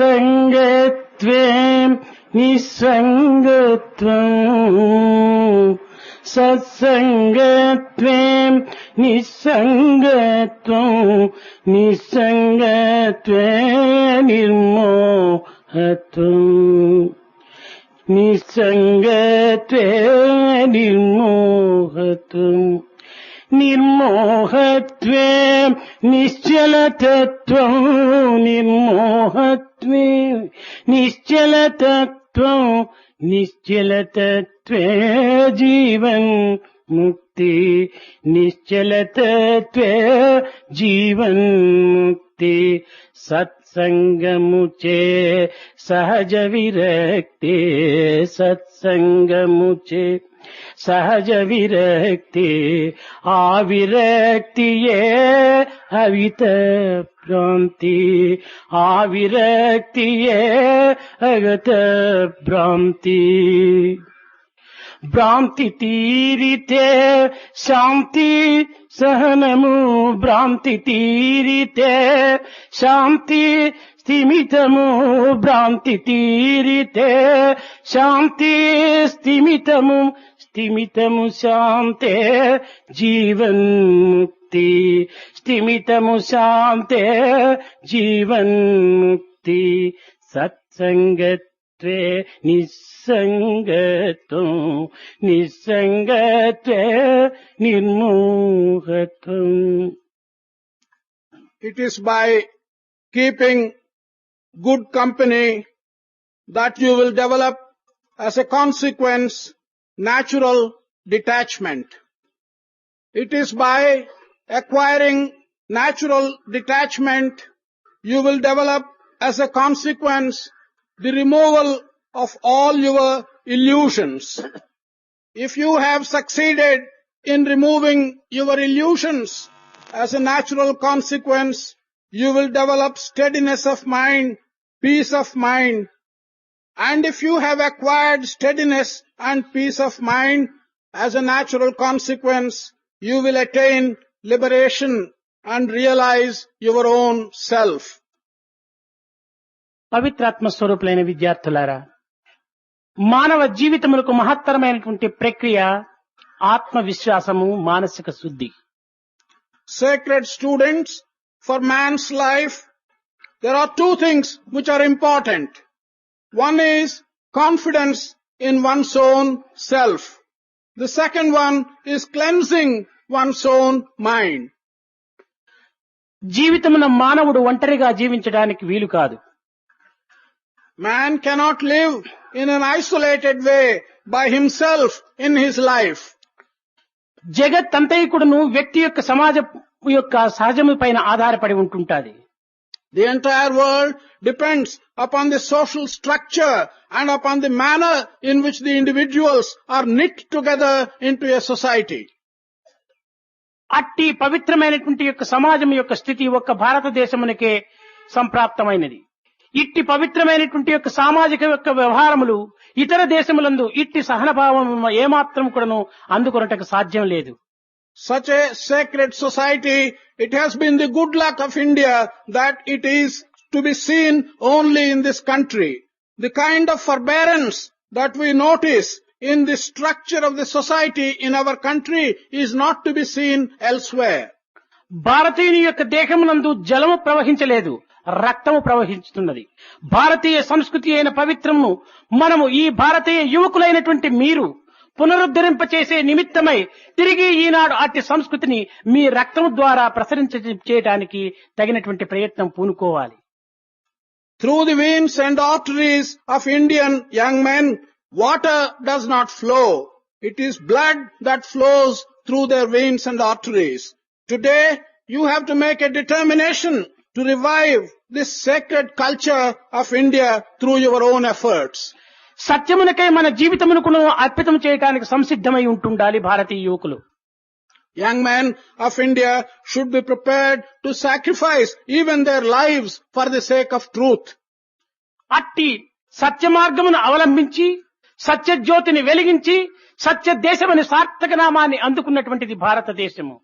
సత్సంగత్వే నిస్సంగత్వం సత్సంగత్వే నిస్సంగత్వం నిస్సంగత్వే నిర్మోహత్వం నిస్సంగత్వే నిర్మోహత్వం నిర్మోహత్వే నిశ్చలతత్వం నిర్మోహత్వే నిశ్చలతత్వం నిశ్చలతత్వే జీవన్ ముక్తి నిశ్చలతత్వే జీవన్ ముక్తి సత్సంగముచే సహజ విరక్తి సత్సంగముచే సహజ విరక్తి ఆ విరక్తియే అవిత భ్రాంతి ఆ విరక్తియే అగత భ్రాంతి భ్రాంతి తీరితే శాంతి సహనము భ్రాంతి తీరితే శాంతి స్థిమితము భ్రాంతి తీరితే శాంతి స్థిమితము స్థిమితము శాంతే జీవన్ముక్తి స్థిమితము శాంతే జీవన్ముక్తి సత్సంగత్వే నిస్సంగత్వం నిస్సంగత్వే నిర్మోహత్వం. It is by keeping good company that you will develop as a consequence natural detachment. It is by acquiring natural detachment you will develop as a consequence the removal of all your illusions. If you have succeeded in removing your illusions as a natural consequence, you will develop steadiness of mind, peace of mind. And if you have acquired steadiness and peace of mind as a natural consequence, you will attain liberation and realize your own self. పవిత్రాత్మ స్వరూపులైన విద్యార్థులారా, మానవ జీవితములకు మహత్తరమైనటువంటి ప్రక్రియ ఆత్మవిశ్వాసము, మానసిక శుద్ధి. Sacred students, for man's life, there are two things which are important. One is confidence in one's own self. The second one is cleansing one's own mind. జీవితమున మానవుడు ఒంటరిగా జీవించడానికి వీలు కాదు. Man cannot live in an isolated way by himself in his life. జగత్తంతైకుడును వ్యక్తి యొక్క సమాజ యొక్క సహజము పైన ఆధారపడి ఉంటుంటాది. The entire world depends upon the social structure and upon the manner in which the individuals are knit together into a society. అట్టి పవిత్రమైనటువంటి యొక్క సమాజం యొక్క స్థితి ఒక్క భారతదేశమునకే సంప్రాప్తమైనది. ఇట్టి పవిత్రమైనటువంటి యొక్క సామాజిక యొక్క వ్యవహారములు ఇతర దేశములందు ఇట్టి సహనభావం ఏమాత్రం కూడాను అందుకొనటకు సాధ్యం లేదు. Such a sacred society, it has been the good luck of India that it is to be seen only in this country. The kind of forbearance that we notice in the structure of the society in our country is not to be seen elsewhere. భారతీయుని యొక్క దేహమునందు జలము ప్రవహించలేదు, రక్తము ప్రవహించుతున్నది. భారతీయ సంస్కృతి అయిన పవిత్రము మనము ఈ భారతీయ యువకులైనటువంటి మీరు పునరుద్ధరింపచేసే నిమిత్తమై తిరిగి ఈనాడు అట్టి సంస్కృతిని మీ రక్తము ద్వారా ప్రసరించడానికి తగినటువంటి ప్రయత్నం పూనుకోవాలి. Through the veins and arteries of Indian young men, water does not flow. It is blood that flows through their veins and arteries. Today, you have to make a determination to revive this sacred culture of India through your own efforts. సత్యమునకై మన జీవితమునకును అర్పితం చేయడానికి సంసిద్ధమై ఉంటుండాలి భారతీయ యువకులు. Young men of India should be prepared to sacrifice even their lives for the sake of truth. అట్టి సత్య మార్గమును అవలంబించి సత్యజ్యోతిని వెలిగించి సత్య దేశమని సార్థక నామాన్ని అందుకున్నటువంటిది భారతదేశము.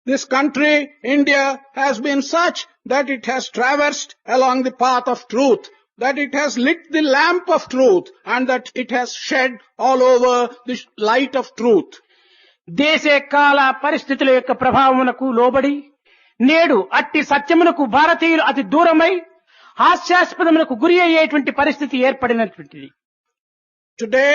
This country, India, has been such that it has traversed along the path of truth, that it has lit the lamp of truth, and that it has shed all over the light of truth. దేశ కాల పరిస్థితుల యొక్క ప్రభావమునకు లోబడి నేడు అట్టి సత్యమునకు భారతీయులు అతి దూరమై హాస్యాస్పదమునకు గురి అయ్యేటువంటి పరిస్థితి ఏర్పడినటువంటిది. Today,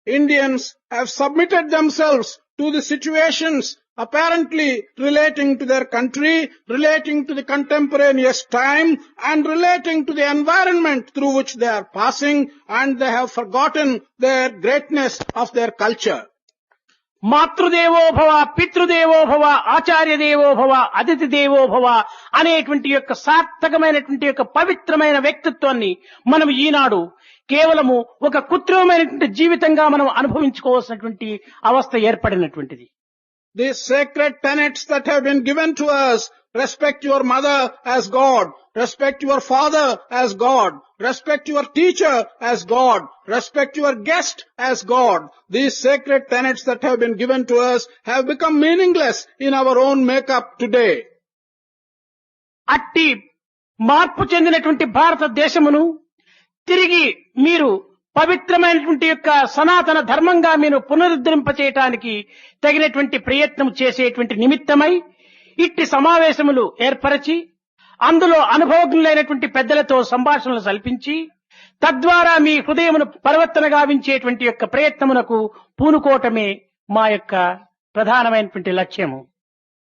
Indians have submitted themselves to the situations apparently relating to their country, relating to the contemporaneous time, and relating to the environment through which they are passing, and they have forgotten their greatness of their culture. మాతృదేవో భవ, పితృదేవో భవ, ఆచార్య దేవో భవ, అతిథి దేవో భవ అనేటువంటి యొక్క సార్థకమైనటువంటి యొక్క పవిత్రమైన వ్యక్తిత్వాన్ని మనం ఈనాడు కేవలము ఒక కృత్రిమమైనటువంటి జీవితంగా మనం అనుభవించుకోవాల్సినటువంటి అవస్థ ఏర్పడినటువంటిది. These sacred tenets that have been given to us, respect your mother as God, respect your father as God, respect your teacher as God, respect your guest as God. These sacred tenets that have been given to us have become meaningless in our own makeup today. అట్టి మార్పు చెందినటువంటి భారతదేశమును తిరిగి మీరు పవిత్రమైనటువంటి యొక్క సనాతన ధర్మంగా మీరు పునరుద్ధరింపచేయటానికి తగినటువంటి ప్రయత్నం చేసేటువంటి నిమిత్తమై ఇట్టి సమావేశములు ఏర్పరచి అందులో అనుభవజ్ఞులైనటువంటి పెద్దలతో సంభాషణలు సల్పించి తద్వారా మీ హృదయమును పరివర్తన గావించేటువంటి యొక్క ప్రయత్నమునకు పూనుకోవటమే మా యొక్క ప్రధానమైనటువంటి లక్ష్యము.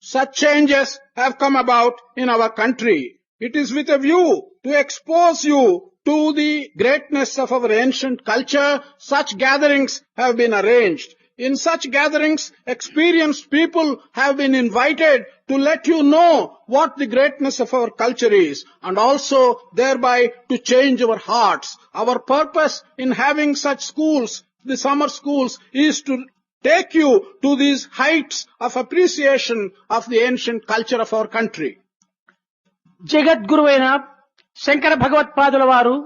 Such changes have come about in our country. It is with a view to expose you to the greatness of our ancient culture. Such gatherings have been arranged. In such gatherings, experienced people have been invited to let you know what the greatness of our culture is, and also thereby to change our hearts. Our purpose in having such schools, the summer schools, is to take you to these heights of appreciation of the ancient culture of our country. జగద్గురువైన Shankara భగవత్పాదుల వారు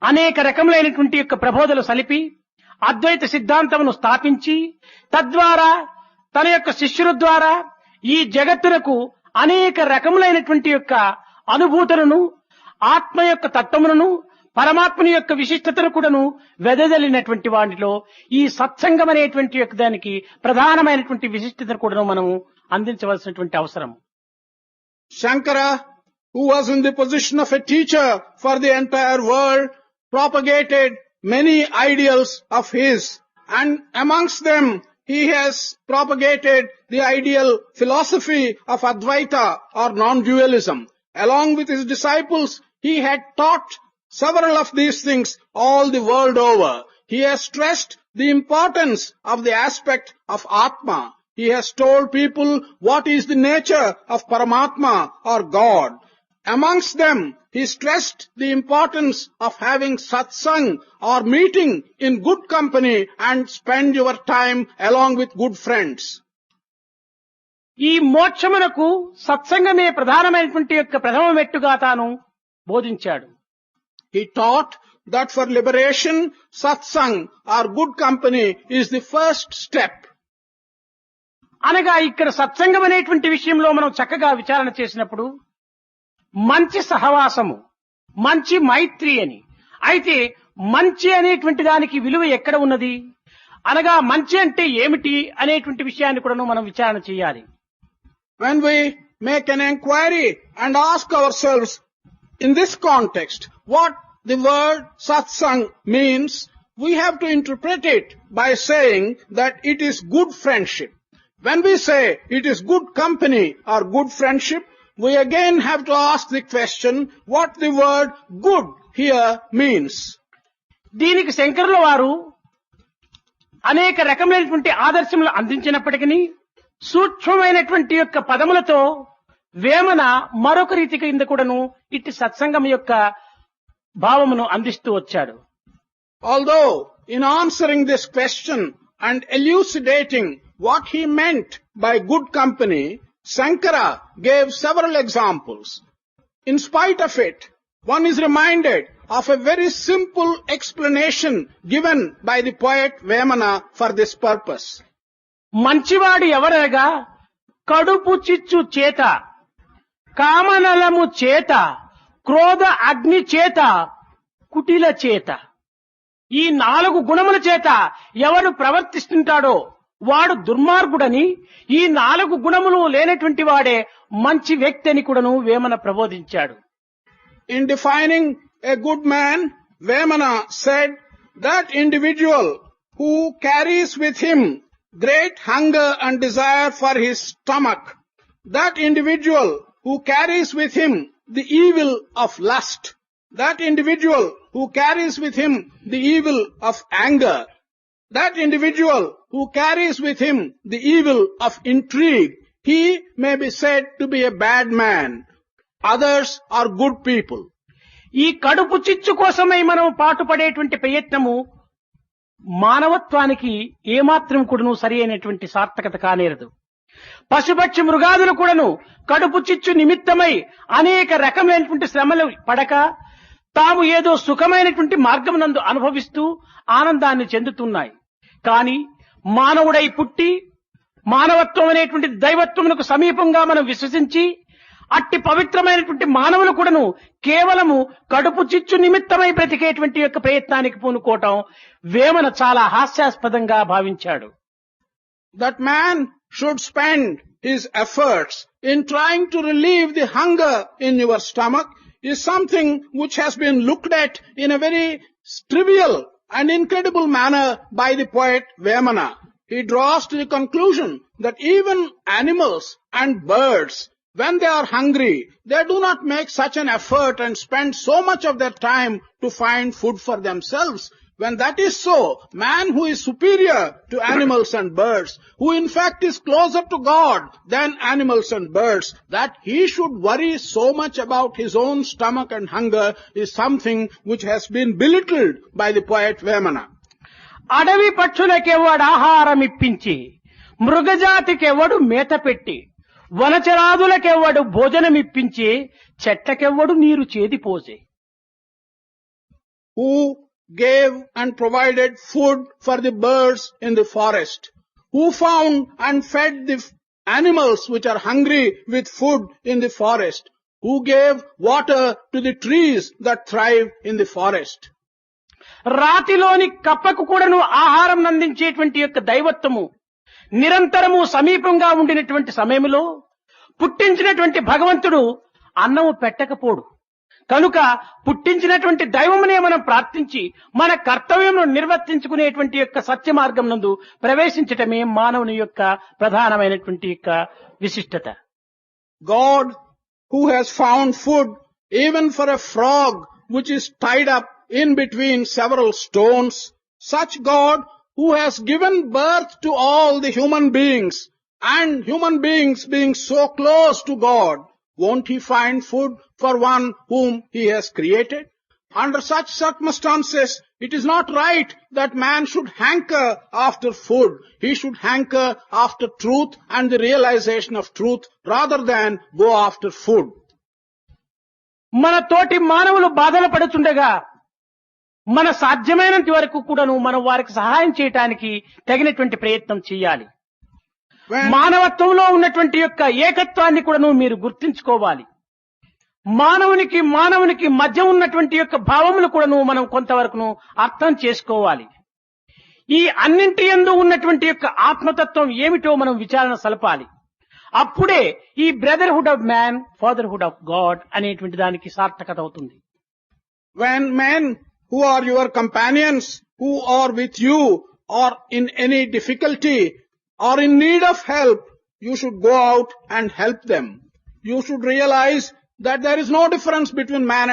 అనేక రకములైనటువంటి యొక్క ప్రబోధలు సలిపి అద్వైత సిద్ధాంతమును స్థాపించి తద్వారా తన యొక్క శిష్యుల ద్వారా ఈ జగత్తునకు అనేక రకములైనటువంటి యొక్క అనుభూతులను, ఆత్మ యొక్క తత్వములను, పరమాత్మని యొక్క విశిష్టతను కూడాను వెదజల్లినటువంటి వాటిలో ఈ సత్సంగం అనేటువంటి యొక్క దానికి ప్రధానమైనటువంటి విశిష్టతను కూడాను మనము అందించవలసినటువంటి అవసరం. Shankara, who was in the position of a teacher for the entire world, propagated many ideals of his, and amongst them he has propagated the ideal philosophy of Advaita or non-dualism. Along with his disciples, he had taught several of these things all the world over. He has stressed the importance of the aspect of Atma. He has told people what is the nature of Paramatma or God. Amongst them, he stressed the importance of having satsang or meeting in good company and spend your time along with good friends. ఈ మోక్షమునకు సత్సంగమే ప్రధానమైనటువంటి యొక్క ప్రథమ మెట్టుగా తాను బోధించాడు. He taught that for liberation, satsang or good company is the first step. అనగా ఇక్కడ సత్సంగం అనేటువంటి విషయంలో మనం చక్కగా విచారణ చేసినప్పుడు మంచి సహవాసము, మంచి మైత్రి అని. అయితే మంచి అనేటువంటి దానికి విలువ ఎక్కడ ఉన్నది అనగా మంచి అంటే ఏమిటి అనేటువంటి విషయాన్ని కూడా మనం విచారణ చేయాలి. When we make an inquiry and ask ourselves in this context what the word satsang means, we have to interpret it by saying that it is good friendship. When we say it is good company or good friendship, we again have to ask the question what the word good here means. దీనికి శంకరుల వారు అనేక రకమైనటువంటి ఆదర్శములు అందించినప్పటికీ సూక్ష్మమైనటువంటి యొక్క పదములతో వేమన మరొక రీతి కింద కూడాను ఇట్టి సత్సంగం యొక్క భావమును అందిస్తూ వచ్చాడు. Although in answering this question and elucidating what he meant by good company, Shankara gave several examples. In spite of it, one is reminded of a very simple explanation given by the poet Vemana for this purpose. మంచివాడు ఎవరనగా కడుపు చిచ్చు చేత, కామనలము చేత, క్రోధ అగ్ని చేత, కుటిల చేత, ఈ 4 గుణముల చేత ఎవరు ప్రవర్తిస్తుంటాడో వాడు దుర్మార్గుడని, ఈ 4 గుణములు లేనటువంటి వాడే మంచి వ్యక్తి అని కూడాను Vemana ప్రబోధించాడు. In defining a good man, Vemana said that individual who carries with him great hunger and desire for his stomach, that individual who carries with him the evil of lust, that individual who carries with him the evil of anger, that individual who carries with him the evil of intrigue, he may be said to be a bad man. Others are good people. ఈ కడుపు చిచ్చు కోసమై మనం పాటుపడేటువంటి ప్రయత్నము మానవత్వానికి ఏమాత్రం కూడాను సరి అయినటువంటి సార్థకత కానేరదు. పశుపక్షి మృగాదులు కూడాను కడుపు చిచ్చు నిమిత్తమై అనేక రకమైనటువంటి శ్రమలు పడక తాము ఏదో సుఖమైనటువంటి మార్గమునందు అనుభవిస్తూ ఆనందాన్ని చెందుతున్నాయి. కానీ మానవుడై పుట్టి మానవత్వం అనేటువంటి దైవత్వమునకు సమీపంగా మనం విశ్వసించి అట్టి పవిత్రమైనటువంటి మానవులు కూడాను కేవలము కడుపు చిచ్చు నిమిత్తమై బ్రతికేటువంటి యొక్క ప్రయత్నానికి పూనుకోవటం వేమన చాలా హాస్యాస్పదంగా భావించాడు. That man should spend his efforts in trying to relieve the hunger in your stomach is something which has been looked at in a very trivial and incredible manner by the poet Vemana. He draws to the conclusion that even animals and birds, when they are hungry, they do not make such an effort and spend so much of their time to find food for themselves. When that is so, man who is superior to animals and birds, who in fact is closer to God than animals and birds, that he should worry so much about his own stomach and hunger is something which has been belittled by the poet Vemana. అడవి పక్షులకెవడు ఆహారం ఇప్పించి, మృగజాతికెవడు మేత పెట్టి, వనచరాదులకెవ్వడు భోజనమిప్పించి, చెట్లకెవ్వడు నీరు చేదిపోసే. Who gave and provided food for the birds in the forest, who found and fed the animals which are hungry with food in the forest, who gave water to the trees that thrive in the forest. రాతిలోని కప్పకు కూడాను ఆహారం అందించేటువంటి యొక్క దైవత్వము నిరంతరము సమీపంగా ఉండినటువంటి సమయంలో పుట్టించినటువంటి భగవంతుడు అన్నము పెట్టకపోడు. కనుక పుట్టించినటువంటి దైవమునే మనం ప్రార్థించి మన కర్తవ్యమును నిర్వర్తించుకునేటువంటి యొక్క సత్య మార్గం నందు ప్రవేశించటమే మానవుని యొక్క ప్రధానమైనటువంటి యొక్క విశిష్టత. God who has found food even for a frog which is tied up in between several stones, such God who has given birth to all the human beings, and human beings being so close to God, won't he find food for one whom he has created? Under such circumstances, it is not right that man should hanker after food. He should hanker after truth and the realization of truth rather than go after food. మన తోటి మానవులు బాధలు పడుతుండగా మన సాధ్యమైనంత వరకు కూడాను మనం వారికి సహాయం చేయటానికి తగినటువంటి ప్రయత్నం చేయాలి. మానవత్వంలో ఉన్నటువంటి యొక్క ఏకత్వాన్ని కూడాను మీరు గుర్తించుకోవాలి. మానవునికి మధ్య ఉన్నటువంటి యొక్క భావములు కూడాను మనం కొంతవరకును అర్థం చేసుకోవాలి. ఈ అన్నింటి యందు ఉన్నటువంటి యొక్క ఆత్మతత్వం ఏమిటో మనం విచారణ సలపాలి. అప్పుడే ఈ brotherhood of man, fatherhood of God అనేటువంటి దానికి సార్థకత అవుతుంది. When men who are your companions, who are with you, are in any difficulty, or in need of help, you should go out and help them. You should realize that there is no difference between man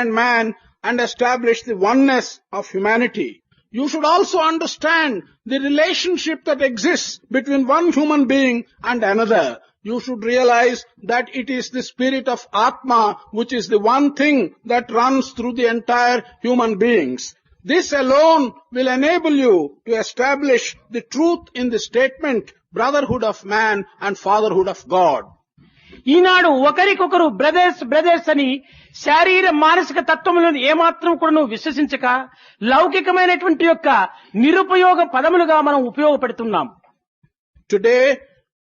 and establish the oneness of humanity. You should also understand the relationship that exists between one human being and another. You should realize that it is the spirit of Atma which is the one thing that runs through the entire human beings. This alone will enable you to establish the truth in the statement brotherhood of man and fatherhood of God. ఈనాడు ఒకరికొకరు brothers అని శారీర మానసిక తత్వములను ఏమాత్రం కూడా నువ్వు విశ్వసించక లౌకికమైనటువంటి యొక్క నిరుపయోగ పదములుగా మనం ఉపయోగపెడుతున్నాం. Today,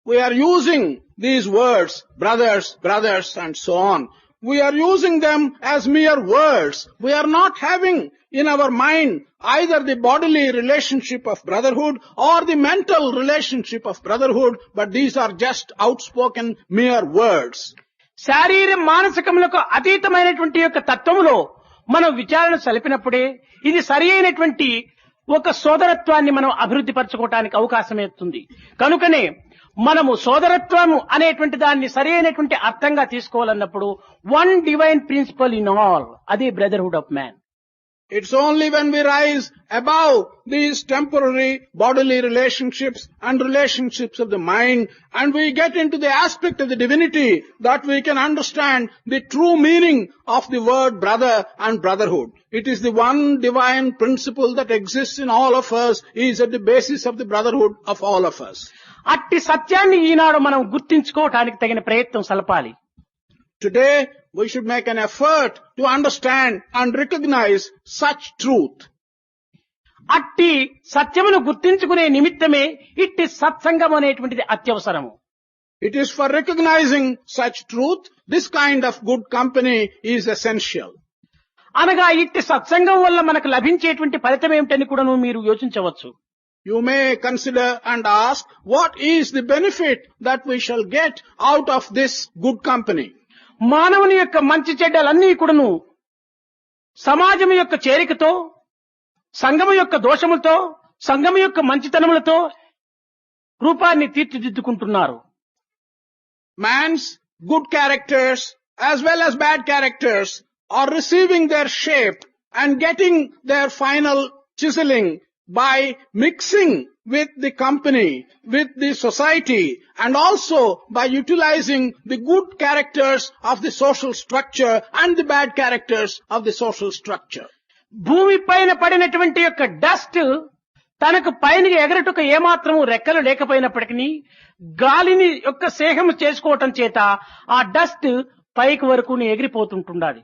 we are using these words, brothers, and so on. We are using them as mere words. We are not having in our mind either the bodily relationship of brotherhood or the mental relationship of brotherhood, but these are just outspoken mere words. శారీర మానసికములకు అతీతమైనటువంటి యొక్క తత్వములో మనం విచారణ సలిపినప్పుడే ఇది సరి అయినటువంటి ఒక సోదరత్వాన్ని మనం అభివృద్ధి పరచుకోవటానికి అవకాశం ఇస్తుంది. కనుకనే మనము సోదరత్వము అనేటువంటి దాన్ని సరి అయినటువంటి అర్థంగా తీసుకోవాలన్నప్పుడు one divine principle in all, అది brotherhood of man. It's only when we rise above these temporary bodily relationships and relationships of the mind and we get into the aspect of the divinity that we can understand the true meaning of the word brother and brotherhood. It is the one divine principle that exists in all of us, is at the basis of the brotherhood of all of us. అట్టి సత్యాన్ని ఈనాడు మనం గుర్తించుకోవటానికి తగిన ప్రయత్నం సలపాలి. Today, we should make an effort to understand and recognize such truth. అట్టి సత్యమును గుర్తించుకునే నిమిత్తమే ఇట్టి సత్సంగం అనేటువంటిది అత్యవసరము. It is for recognizing such truth, this kind of good company is essential. అనగా ఇట్టి సత్సంగం వల్ల మనకు లభించేటువంటి ఫలితం ఏమిటని కూడా మీరు యోచించవచ్చు. You may consider and ask, what is the benefit that we shall get out of this good company? మానవుని యొక్క మంచి చెడ్డలన్నీ కూడాను సమాజం యొక్క చేరికతో, సంఘము యొక్క దోషములతో, సంఘము యొక్క మంచితనములతో రూపాన్ని తీర్చిదిద్దుకుంటున్నారు. Man's good characters as well as bad characters are receiving their shape and getting their final chiseling by mixing with the company, with the society, and also by utilizing the good characters of the social structure and the bad characters of the social structure. భూమి పైన పడినటువంటి యొక్క dust తనకు పైన ఎగరటుకు ఏమాత్రము రెక్కలు లేకపోయినప్పటికీ గాలిని యొక్క సేహము చేసుకోవటం చేత ఆ డస్ట్ పైకి వరకు ఎగిరిపోతుంటుండాలి.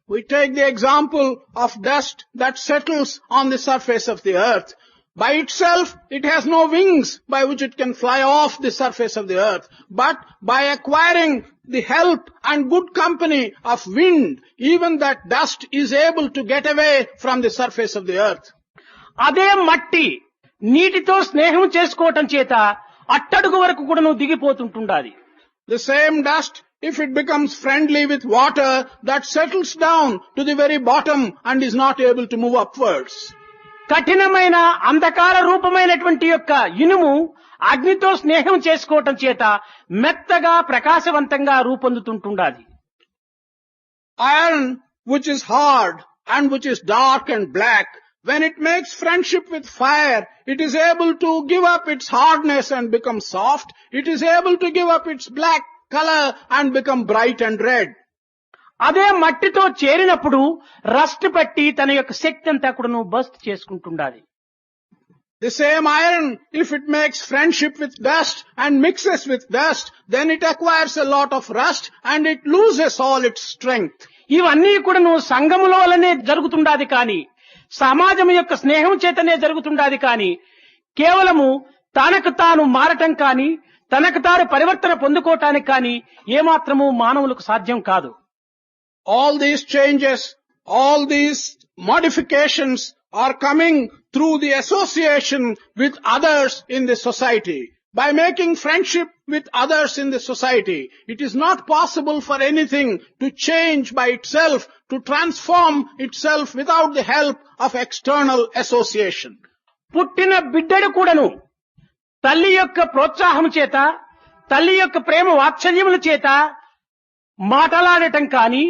We take the example of dust that settles on the surface of the earth. By itself, it has no wings by which it can fly off the surface of the earth. But by acquiring the help and good company of wind, even that dust is able to get away from the surface of the earth. అదే మట్టి నీటితో స్నేహం చేసుకోవటం చేత అట్టడుగు వరకు కూడా దిగిపోతుంటుండాలి. The same dust, if it becomes friendly with water, that settles down to the very bottom and is not able to move upwards. కఠినమైన అంధకార రూపమైనటువంటి యొక్క ఇనుము అగ్నితో స్నేహం చేసుకోవటం చేత మెత్తగా ప్రకాశవంతంగా రూపొందుతుంటుండాలి. Iron, which is hard and which is dark and black, when it makes friendship with fire, it is able to give up its hardness and become soft. It is able to give up its black color and become bright and red. అదే మట్టితో చేరినప్పుడు rust పట్టి తన యొక్క శక్తి అంతా కూడా bust చేసుకుంటుండాలి. The same iron, if it makes friendship with dust and mixes with dust, then it acquires a lot of rust and it loses all its strength. ఇవన్నీ కూడా సంఘములోనే జరుగుతుండాది కానీ, సమాజం యొక్క స్నేహం చేతనే జరుగుతుండాది కానీ, కేవలము తనకు తాను మారటం కానీ, తనకు తాను పరివర్తన పొందుకోవటానికి కానీ ఏమాత్రము మానవులకు సాధ్యం కాదు. All these changes, all these modifications are coming through the association with others in the society. By making friendship with others in the society, it is not possible for anything to change by itself, to transform itself without the help of external association. పుట్టిన బిడ్డడు కూడాను తల్లి యొక్క ప్రోత్సాహం చేత, తల్లి యొక్క ప్రేమ వాత్సల్యముల చేత మాటలాడటం కానీ,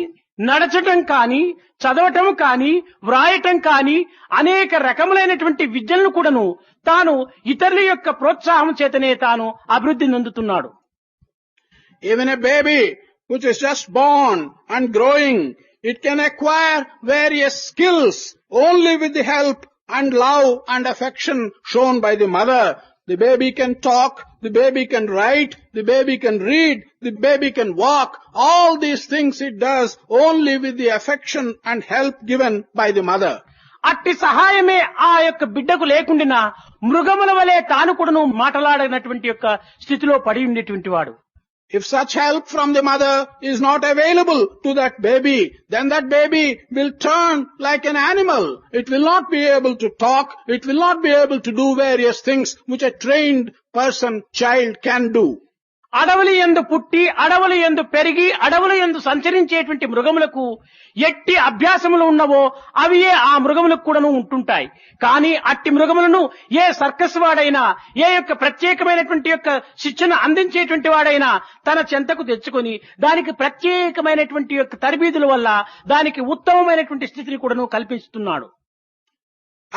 నడచటం కానీ, చదవటం కానీ, వ్రాయటం కానీ అనేక రకములైనటువంటి విద్యలను కూడాను తాను ఇతరుల యొక్క ప్రోత్సాహం చేతనే తాను అభివృద్ధి నొందుతున్నాడు. Even a baby which is just born and growing, it can acquire various skills only with the help and love and affection shown by the mother. The baby can talk, the baby can write, the baby can read, the baby can walk. All these things it does only with the affection and help given by the mother. అట్టి సహాయమే ఆ యొక్క బిడ్డకు లేకుండినా మృగముల వలె తాను కూడాను మాటలాడనటువంటి యొక్క స్థితిలో పడి ఉండేటువంటి వాడు. If such help from the mother is not available to that baby, then that baby will turn like an animal. It will not be able to talk. It will not be able to do various things which a trained child can do. అడవులు యందు పుట్టి అడవులు యందు పెరిగి అడవులు యందు సంచరించేటువంటి మృగములకు ఎట్టి అభ్యాసములు ఉన్నవో అవియే ఆ మృగములకు కూడాను ఉంటుంటాయి. కానీ అట్టి మృగములను ఏ సర్కస్ వాడైనా ఏ యొక్క ప్రత్యేకమైనటువంటి యొక్క శిక్షణ అందించేటువంటి వాడైనా తన చెంతకు తెచ్చుకొని దానికి ప్రత్యేకమైనటువంటి యొక్క తరబీదుల వల్ల దానికి ఉత్తమమైనటువంటి స్థితిని కూడాను కల్పిస్తున్నాడు.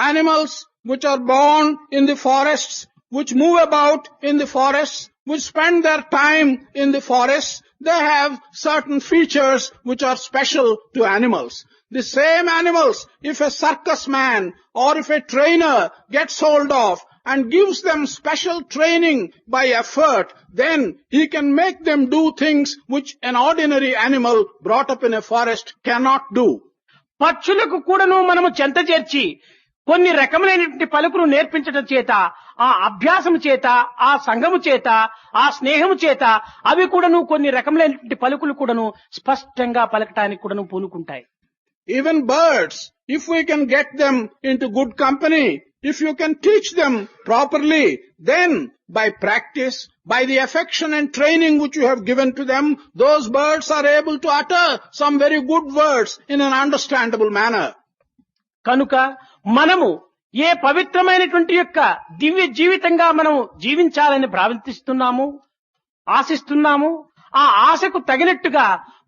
Animals which are born in the forests, which move about in the forests, which spend their time in the forests, they have certain features which are special to animals. The same animals, if a circus man or if a trainer gets hold of and gives them special training by effort, then he can make them do things which an ordinary animal brought up in a forest cannot do. పక్షులకు కూడాను మనము చెంత చేర్చి కొన్ని రకములైనటువంటి పలుకులు నేర్పించడం చేత ఆ అభ్యాసము చేత ఆ సంఘము చేత ఆ స్నేహము చేత అవి కూడాను కొన్ని రకములైనటువంటి పలుకులు కూడాను స్పష్టంగా పలకటానికి కూడాను పూనుకుంటాయి. Even birds, if we can get them into good company, if you can teach them properly, then by practice, by the affection and training which you have given to them, those birds are able to utter some very good words in an understandable manner. కనుక మనము ఏ పవిత్రమైనటువంటి యొక్క దివ్య జీవితంగా మనం జీవించాలని భావిస్తున్నాము ఆశిస్తున్నాము ఆ ఆశకు తగినట్టుగా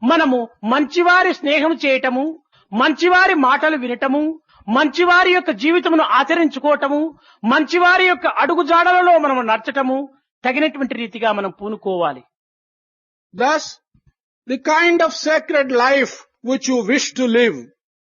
మనము మంచివారి స్నేహం చేయటము మంచివారి మాటలు వినటము మంచివారి యొక్క జీవితమును ఆచరించుకోవటము మంచివారి యొక్క అడుగుజాడలలో మనం నడచటము తగినటువంటి రీతిగా మనం పూనుకోవాలి. Thus, the kind of sacred life which you wish to live,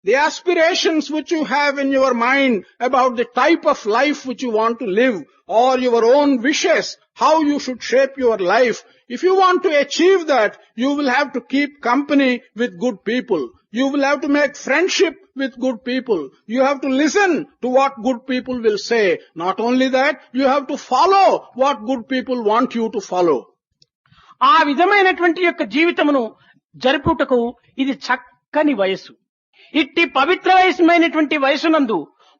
the aspirations which you have in your mind about the type of life which you want to live, or your own wishes, how you should shape your life, if you want to achieve that, you will have to keep company with good people. You will have to make friendship with good people. You have to listen to what good people will say. Not only that, you have to follow what good people want you to follow. ఆ విధమైనటువంటి యొక్క జీవితమును జరుపుటకు ఇది చక్కని వయస్సు. ఇట్టి పవిత్రమైనటువంటి వయసునందు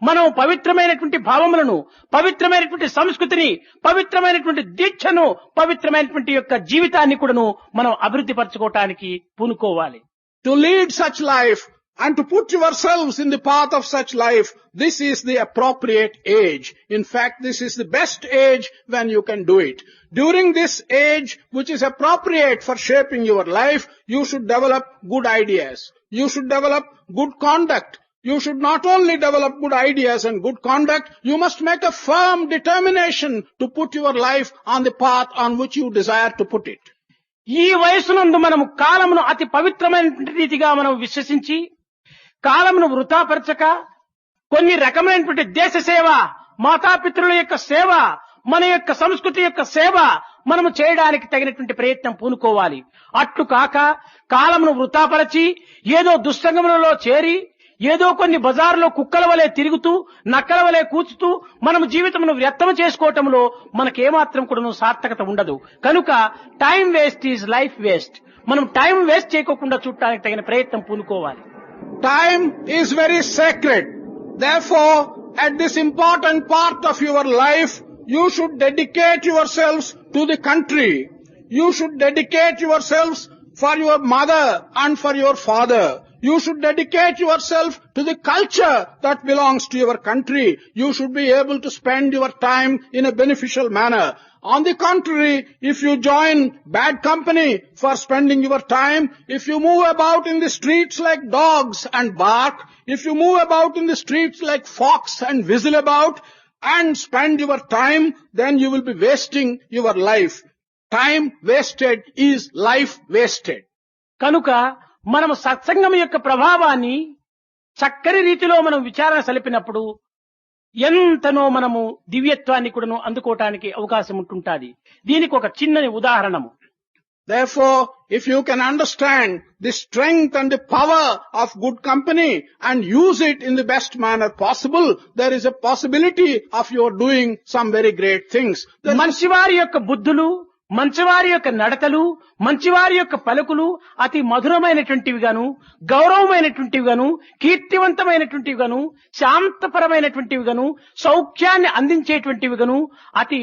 మనం పవిత్రమైనటువంటి భావములను పవిత్రమైనటువంటి సంస్కృతిని పవిత్రమైనటువంటి దీక్షను పవిత్రమైనటువంటి యొక్క జీవితాన్ని కూడాను మనం అభివృద్ధి పరచుకోవటానికి పూనుకోవాలి. To lead such life and to put yourselves in the path of such life, this is the appropriate age. In fact, this is the best age when you can do it. During this age, which is appropriate for shaping your life, you should develop good ideas. You should develop good conduct. You should not only develop good ideas and good conduct, you must make a firm determination to put your life on the path on which you desire to put it. ఈ వయసునందు మనము కాలమును అతి పవిత్రమైనటువంటి రీతిగా మనం విశ్వసించి కాలమును వృథాపరచక కొన్ని రకమైనటువంటి దేశ సేవ మాతాపితృల యొక్క సేవ మన యొక్క సంస్కృతి యొక్క సేవ మనము చేయడానికి తగినటువంటి ప్రయత్నం పూనుకోవాలి. అట్లు కాక కాలమును వృథాపరచి ఏదో దుస్సంగములలో చేరి ఏదో కొన్ని బజారులో కుక్కల వలె తిరుగుతూ నక్కల వలె కూచుతూ మనం జీవితమును వ్యర్థం చేసుకోవటంలో మనకేమాత్రం కూడా సార్థకత ఉండదు. కనుక time waste is life waste. మనం టైం వేస్ట్ చేయకుండా చూడటానికి తగిన ప్రయత్నం పూనుకోవాలి. Time is very sacred. Therefore, at this important part of your life, you should dedicate yourselves to the country. You should dedicate yourselves for your mother and for your father. You should dedicate yourself to the culture that belongs to your country. You should be able to spend your time in a beneficial manner. On the contrary, if you join bad company for spending your time, if you move about in the streets like dogs and bark, if you move about in the streets like fox and whistle about and spend your time, then you will be wasting your life. Time wasted is life wasted. కనుక మనము సత్సంగం యొక్క ప్రభావాన్ని చక్కని రీతిలో మనం విచారణ సలిపినప్పుడు ఎంతనో మనము దివ్యత్వాన్ని కూడాను అందుకోవటానికి అవకాశం ఉంటుంటాది. దీనికి ఒక చిన్నని ఉదాహరణము. Therefore, if you can understand the strength and the power of good company and use it in the best manner possible, there is a possibility of your doing some very great things. మంచివారి యొక్క బుద్ధులు, మంచివారి యొక్క నడతలు, మంచివారి యొక్క పలుకులు అతి మధురమైనటువంటివి గాను, గౌరవమైనటువంటివి గాను, కీర్తివంతమైనటువంటివి గాను, శాంతపరమైనటువంటివి గాను, సౌఖ్యాన్ని అందించేటువంటివి గాను, అతి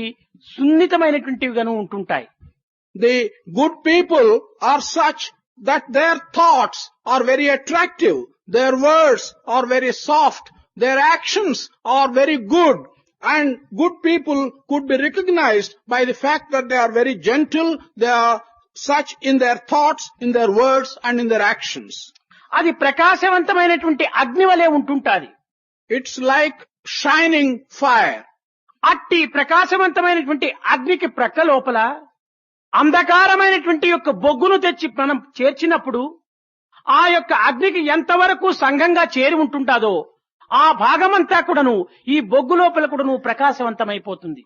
సున్నితమైనటువంటివి గాను ఉంటుంటాయి. The good people are such that their thoughts are very attractive, their words are very soft, their actions are very good, and good people could be recognized by the fact that they are very gentle, they are such in their thoughts, in their words and in their actions. అది ప్రకాశవంతమైనటువంటి అగ్ని వలె ఉంటుంటాది. It's like shining fire. అట్టి ప్రకాశవంతమైనటువంటి అగ్నికి ప్రక్క లోపల అంధకారమైనటువంటి యొక్క బొగ్గును తెచ్చి మనం చేర్చినప్పుడు ఆ యొక్క అగ్నికి ఎంతవరకు సంఘంగా చేరి ఉంటుంటాదో ఆ భాగమంతా కూడాను ఈ బొగ్గు లోపల కూడాను ప్రకాశవంతమైపోతుంది.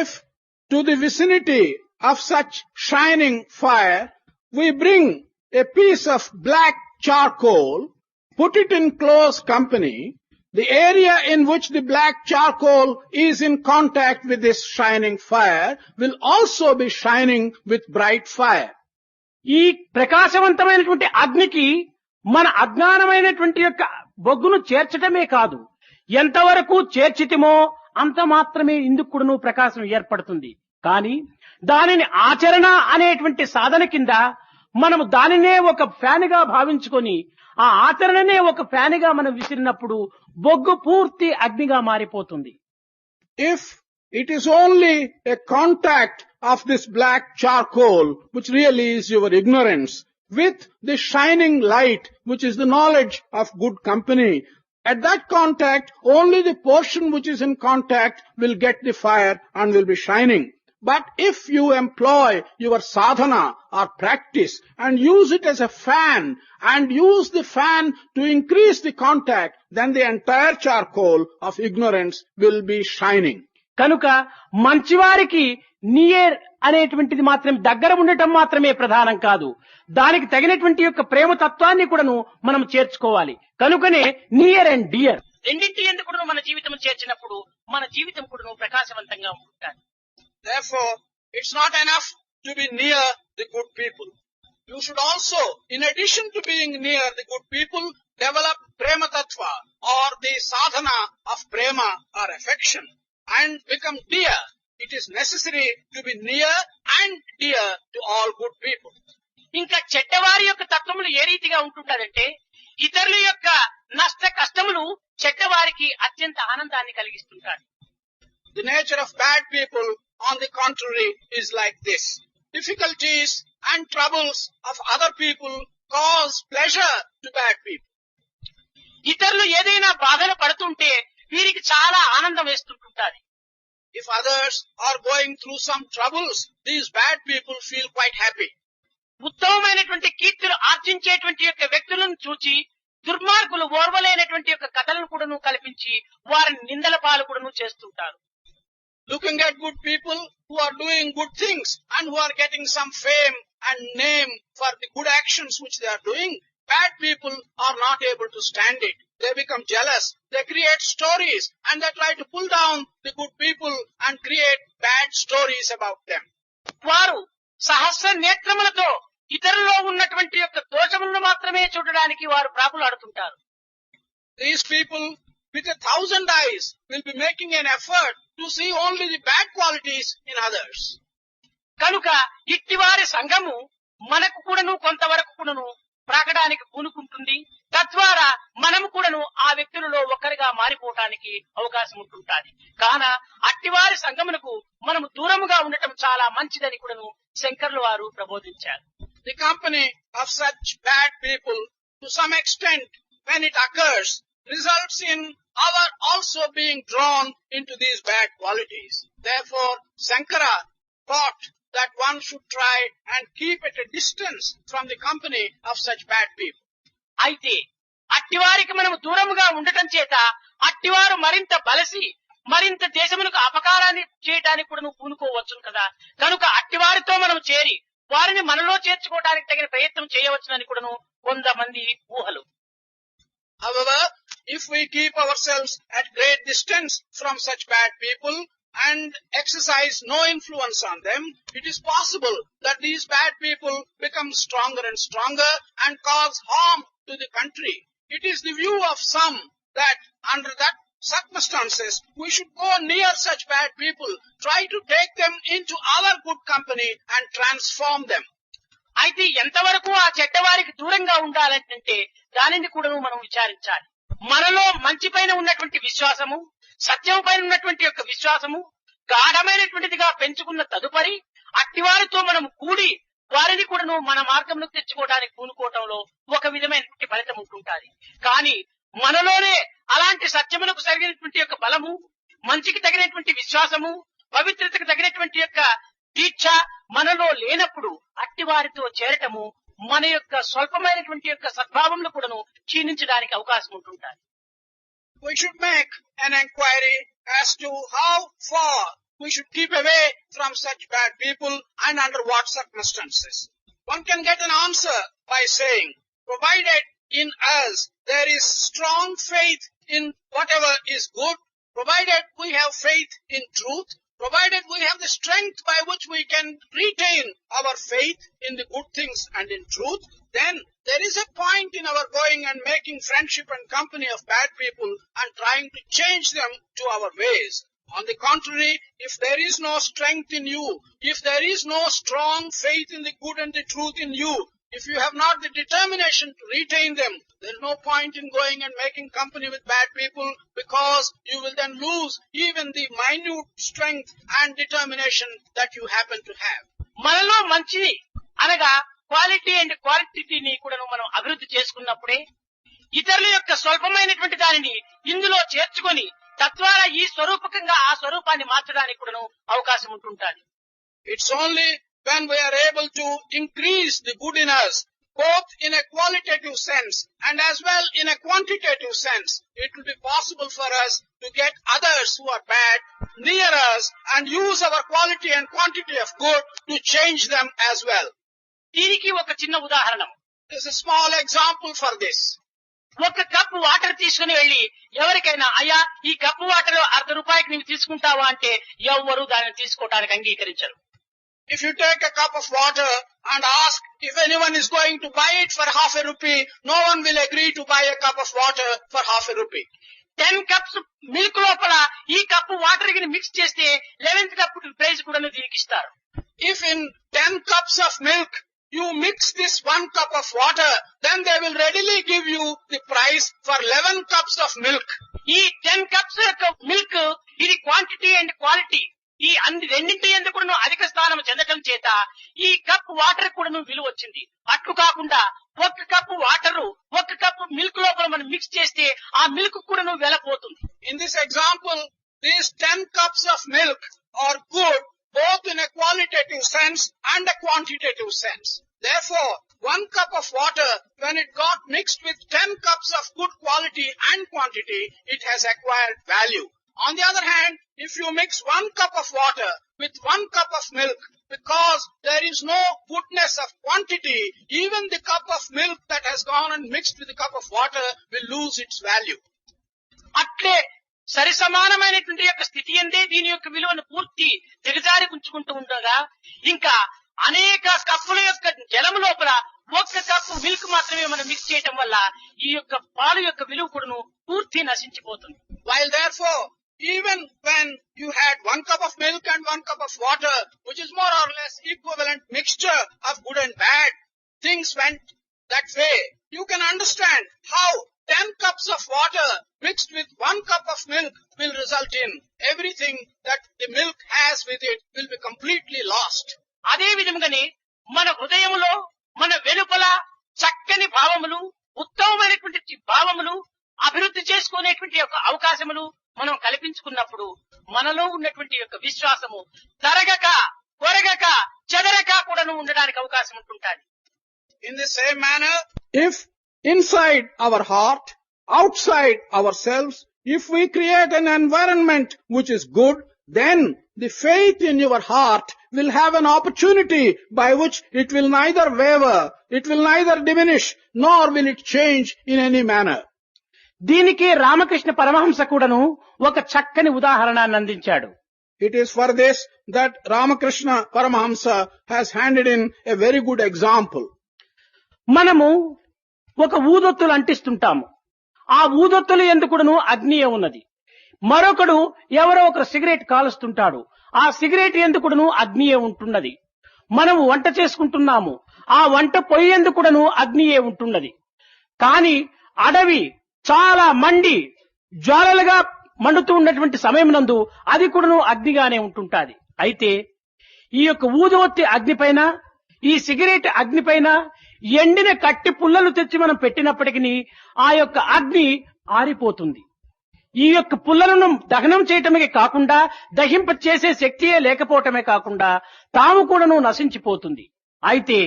If to the vicinity of such shining fire we bring a piece of black charcoal, put it in close company, the area in which the black charcoal is in contact with this shining fire will also be shining with bright fire. ఈ ప్రకాశవంతమైనటువంటి అగ్నికి మన అజ్ఞానమైనటువంటి యొక్క బొగ్గును చేర్చటమే కాదు, ఎంతవరకు చేర్చితిమో అంత మాత్రమే ఇందుకు కూడాను ప్రకాశం ఏర్పడుతుంది. కానీ దానిని ఆచరణ అనేటువంటి సాధన కింద మనము దానినే ఒక ఫ్యాన్ గా భావించుకొని ఆ ఆచరణనే ఒక ఫ్యాన్ గా మనం విసిరినప్పుడు బొగ్గు పూర్తి అగ్నిగా మారిపోతుంది. If it is only a contact of this black charcoal, which really is your ignorance, with the shining light, which is the knowledge of good company, at that contact, only the portion which is in contact will get the fire and will be shining. But if you employ your sadhana or practice and use it as a fan and use the fan to increase the contact, then the entire charcoal of ignorance will be shining. కనుక మంచివారికి near అనేటువంటిది మాత్రం దగ్గర ఉండటం మాత్రమే ప్రధానం కాదు, దానికి తగినటువంటి యొక్క ప్రేమ తత్వాన్ని కూడాను మనం చేర్చుకోవాలి. కనుకనే నియర్ అండ్ డియర్ రెండింటి ఎందుకు మన జీవితం చేర్చినప్పుడు మన జీవితం కూడాను ప్రకాశవంతంగా ఉంటుంది. Therefore, it's not enough to be near the good people. You should also, in addition to being near the good people, develop prema tattva or the sadhana of prema or affection and become dear. It is necessary to be near and dear to all good people. ఇంకా చెడ్డవారి యొక్క తత్వములు ఏ రీతిగా ఉంటుంటారంటే ఇతరుల యొక్క నష్ట కష్టములు చెడ్డవారికి అత్యంత ఆనందాన్ని కలిగిస్తుంటారు. The nature of bad people, on the contrary, is like this. Difficulties and troubles of other people cause pleasure to bad people. ఇతరులు ఏదైనా బాధలు పడుతుంటే వీరికి చాలా ఆనందం వేస్తుంటుంటారు. If others are going through some troubles, these bad people feel quite happy. ఉత్తమమైనటువంటి కీర్తులు ఆర్జించేటువంటి యొక్క వ్యక్తులను చూచి దుర్మార్గులు ఓర్వలేనటువంటి యొక్క కథలను కూడాను కల్పించి వారిని నిందల పాలు కూడాను చేస్తుంటారు. Looking at good people who are doing good things and who are getting some fame and name for the good actions which they are doing, bad people are not able to stand it. They become jealous. They create stories and they try to pull down the good people and create bad stories about them. వారు సహస్ర నేత్రములతో ఇతరులలో ఉన్నటువంటి యొక్క దోషములను మాత్రమే చూడడానికి వారు ప్రాకులాడుతుంటారు. These people with 1,000 eyes will be making an effort to see only the bad qualities in others. కనుక ఇట్టివారి సంఘము మనకు కూడాను కొంతవరకు కూడాను ప్రాకడానికి పూనుకుంటుంది. తద్వారా మనము కూడాను ఆ వ్యక్తులలో ఒకరిగా మారిపోవటానికి అవకాశం ఉంటుంటుంది. కాన అట్టివారి సంఘమునకు మనము దూరముగా ఉండటం చాలా మంచిదని కూడాను శంకర్లు వారు ప్రబోధించారు. The company of such bad people, to some extent, when it occurs, results in our also being drawn into these bad qualities. Therefore, Sankara thought that one should try and keep at a distance from the company of such bad people. అయితే అట్టివారికి మనము దూరముగా ఉండటం చేత అట్టివారు మరింత బలసి మరింత దేశములకు అపకారాన్ని చేయడానికి కూడా నువ్వు పూనుకోవచ్చు కదా. కనుక అట్టివారితో మనం చేరి వారిని మనలో చేర్చుకోవడానికి తగిన ప్రయత్నం చేయవచ్చునని కూడాను కొంతమంది ఊహలు. However, if we keep ourselves at great distance from such bad people and exercise no influence on them, it is possible that these bad people become stronger and stronger and cause harm to the country. It is the view of some that under that circumstances we should go near such bad people, try to take them into our good company and transform them. అయితే ఎంతవరకు ఆ చెడ్డవారికి దూరంగా ఉండాలంటే దానిని కూడా మనం విచారించాలి. మనలో మంచి పైన ఉన్నటువంటి విశ్వాసము, సత్యం పైన ఉన్నటువంటి యొక్క విశ్వాసము గాఢమైనటువంటిదిగా పెంచుకున్న తదుపరి అట్టివారితో మనం కూడి వారిని కూడాను మన మార్గంలో తెచ్చుకోవడానికి పూనుకోవటంలో ఒక విధమైనటువంటి ఫలితం ఉంటుంటాది. కానీ మనలోనే అలాంటి సత్యములకు తగినటువంటి యొక్క బలము, మంచికి తగినటువంటి విశ్వాసము, పవిత్రతకు తగినటువంటి యొక్క దీక్ష మనలో లేనప్పుడు అట్టివారితో చేరటము మన యొక్క స్వల్పమైనటువంటి యొక్క సద్భావంలో కూడాను క్షీణించడానికి అవకాశం ఉంటుంటారు. We should make an inquiry as to how far we should keep away from such bad people and under what circumstances. One can get an answer by saying, provided in us there is strong faith in whatever is good, provided we have faith in truth, provided we have the strength by which we can retain our faith in the good things and in truth, then there is a point in our going and making friendship and company of bad people and trying to change them to our ways. On the contrary, if there is no strength in you, if there is no strong faith in the good and the truth in you, if you have not the determination to retain them, there is no point in going and making company with bad people, because you will then lose even the minute strength and determination that you happen to have. మనలో మంచిది అనగా quality and క్వాంటిటీని కూడా మనం అభివృద్ధి చేసుకున్నప్పుడే ఇతరుల యొక్క స్వల్పమైనటువంటి దానిని ఇందులో చేర్చుకొని తద్వారా ఈ స్వరూపకంగా ఆ స్వరూపాన్ని మార్చడానికి కూడా అవకాశం ఉంటుంటుంది. It's only when we are able to increase the good in us, both in a qualitative sense and as well in a quantitative sense, it will be possible for us to get others who are bad near us and use our quality and quantity of good to change them as well. దీనికి ఒక చిన్న ఉదాహరణ. There's a small example for this. ఒక cup water తీసుకుని వెళ్లి ఎవరికైనా అయ్యా ఈ కప్పు వాటర్ ₹1 నీవు తీసుకుంటావా అంటే ఎవ్వరూ దానిని తీసుకోవడానికి అంగీకరించరు. If you take a cup of water and ask if anyone is going to buy it for ₹0.50, no one will agree to buy a cup of water for ₹0.50. 10 cups milk లోపల ఈ cup water కి mix చేస్తే 11th cup price కూడా దీనికి ఇస్తారు. If in 10 cups of milk you mix this 1 cup of water, then they will readily give you the price for 11 cups of milk. ఈ 10 cups యొక్క milk ఇది quantity and quality ఈ అన్ని రెండింటి యందు కూడా అధిక స్థానం చెందడం చేత ఈ కప్ వాటర్ కూడా విలువ వచ్చింది. అట్లు కాకుండా ఒక కప్పు వాటర్ ఒక కప్పు మిల్క్ లోపల మనం మిక్స్ చేస్తే ఆ మిల్క్ కూడా వెలపోతుంది. In this example, these 10 cups of milk are good both in a qualitative sense and a quantitative sense. Therefore, 1 cup of water, when it got mixed with 10 cups of good quality and quantity, it has acquired value. On the other hand, if you mix 1 cup of water with 1 cup of milk, because there is no goodness of quantity, even the cup of milk that has gone and mixed with the cup of water will lose its value. అట్లే సరి సమానమైనటువంటి యొక్క స్థితి అందే దీని యొక్క విలువను పూర్తి దిగజారి ఉంచుకుంటూ ఉండగా ఇంకా అనేక కప్పుల యొక్క జలము లోపల ఒక్క కప్పు మిల్క్ మాత్రమే మనం మిక్స్ చేయటం వల్ల ఈ యొక్క పాలు యొక్క విలువ కూడా పూర్తి నశించిపోతుంది. While therefore, even when you had 1 cup of milk and 1 cup of water, which is more or less equivalent mixture of good and bad, things went that way. You can understand how 10 cups of water mixed with 1 cup of milk will result in everything that the milk has with it will be completely lost. అదే విధంగానే మన హృదయములో మన వెలుపల చక్కని భావములు ఉత్తమమైనటువంటి భావములు అభివృద్ధి చేసుకునేటువంటి యొక్క అవకాశములు మనం కల్పించుకున్నప్పుడు మనలో ఉన్నటువంటి యొక్క విశ్వాసము తరగక కొరగక చెదరక కూడా ఉండడానికి అవకాశం ఉంటుంటుంది. In the same manner, if inside our heart, outside ourselves, If we create an environment which is good, then the faith in your heart will have an opportunity by which it will neither waver, it will neither diminish, nor will it change in any manner. దీనికి రామకృష్ణ పరమహంస కూడాను ఒక చక్కని ఉదాహరణాన్ని అందించాడు. It is for this that Ramakrishna Paramahamsa has handed in a very good example. మనము ఒక ఊదొత్తులు అంటిస్తుంటాము. ఆ ఊదొత్తులు ఎందుకును అగ్నియ ఉన్నది. మరొకడు ఎవరో ఒకరు సిగరెట్ కాలుస్తుంటాడు. ఆ సిగరెట్ ఎందుకును అగ్నియే ఉంటున్నది. మనము వంట చేసుకుంటున్నాము. ఆ వంట పొయ్యి ఎందుకును అగ్నియే ఉంటున్నది. కాని అడవి చాలా మండి జ్వాలలుగా మండుతూ ఉన్నటువంటి సమయం నందు అది కూడాను అగ్నిగానే ఉంటుంటాది. అయితే ఈ యొక్క ఊదొత్తి అగ్నిపైన, ఈ సిగరెట్ అగ్నిపైన ఎండిన కట్టి పుల్లలు తెచ్చి మనం పెట్టినప్పటికీ ఆ యొక్క అగ్ని ఆరిపోతుంది. ఈ యొక్క పుల్లలను దహనం చేయటమే కాకుండా దహింప చేసే శక్తియే లేకపోవటమే కాకుండా తాము కూడాను నశించిపోతుంది. అయితే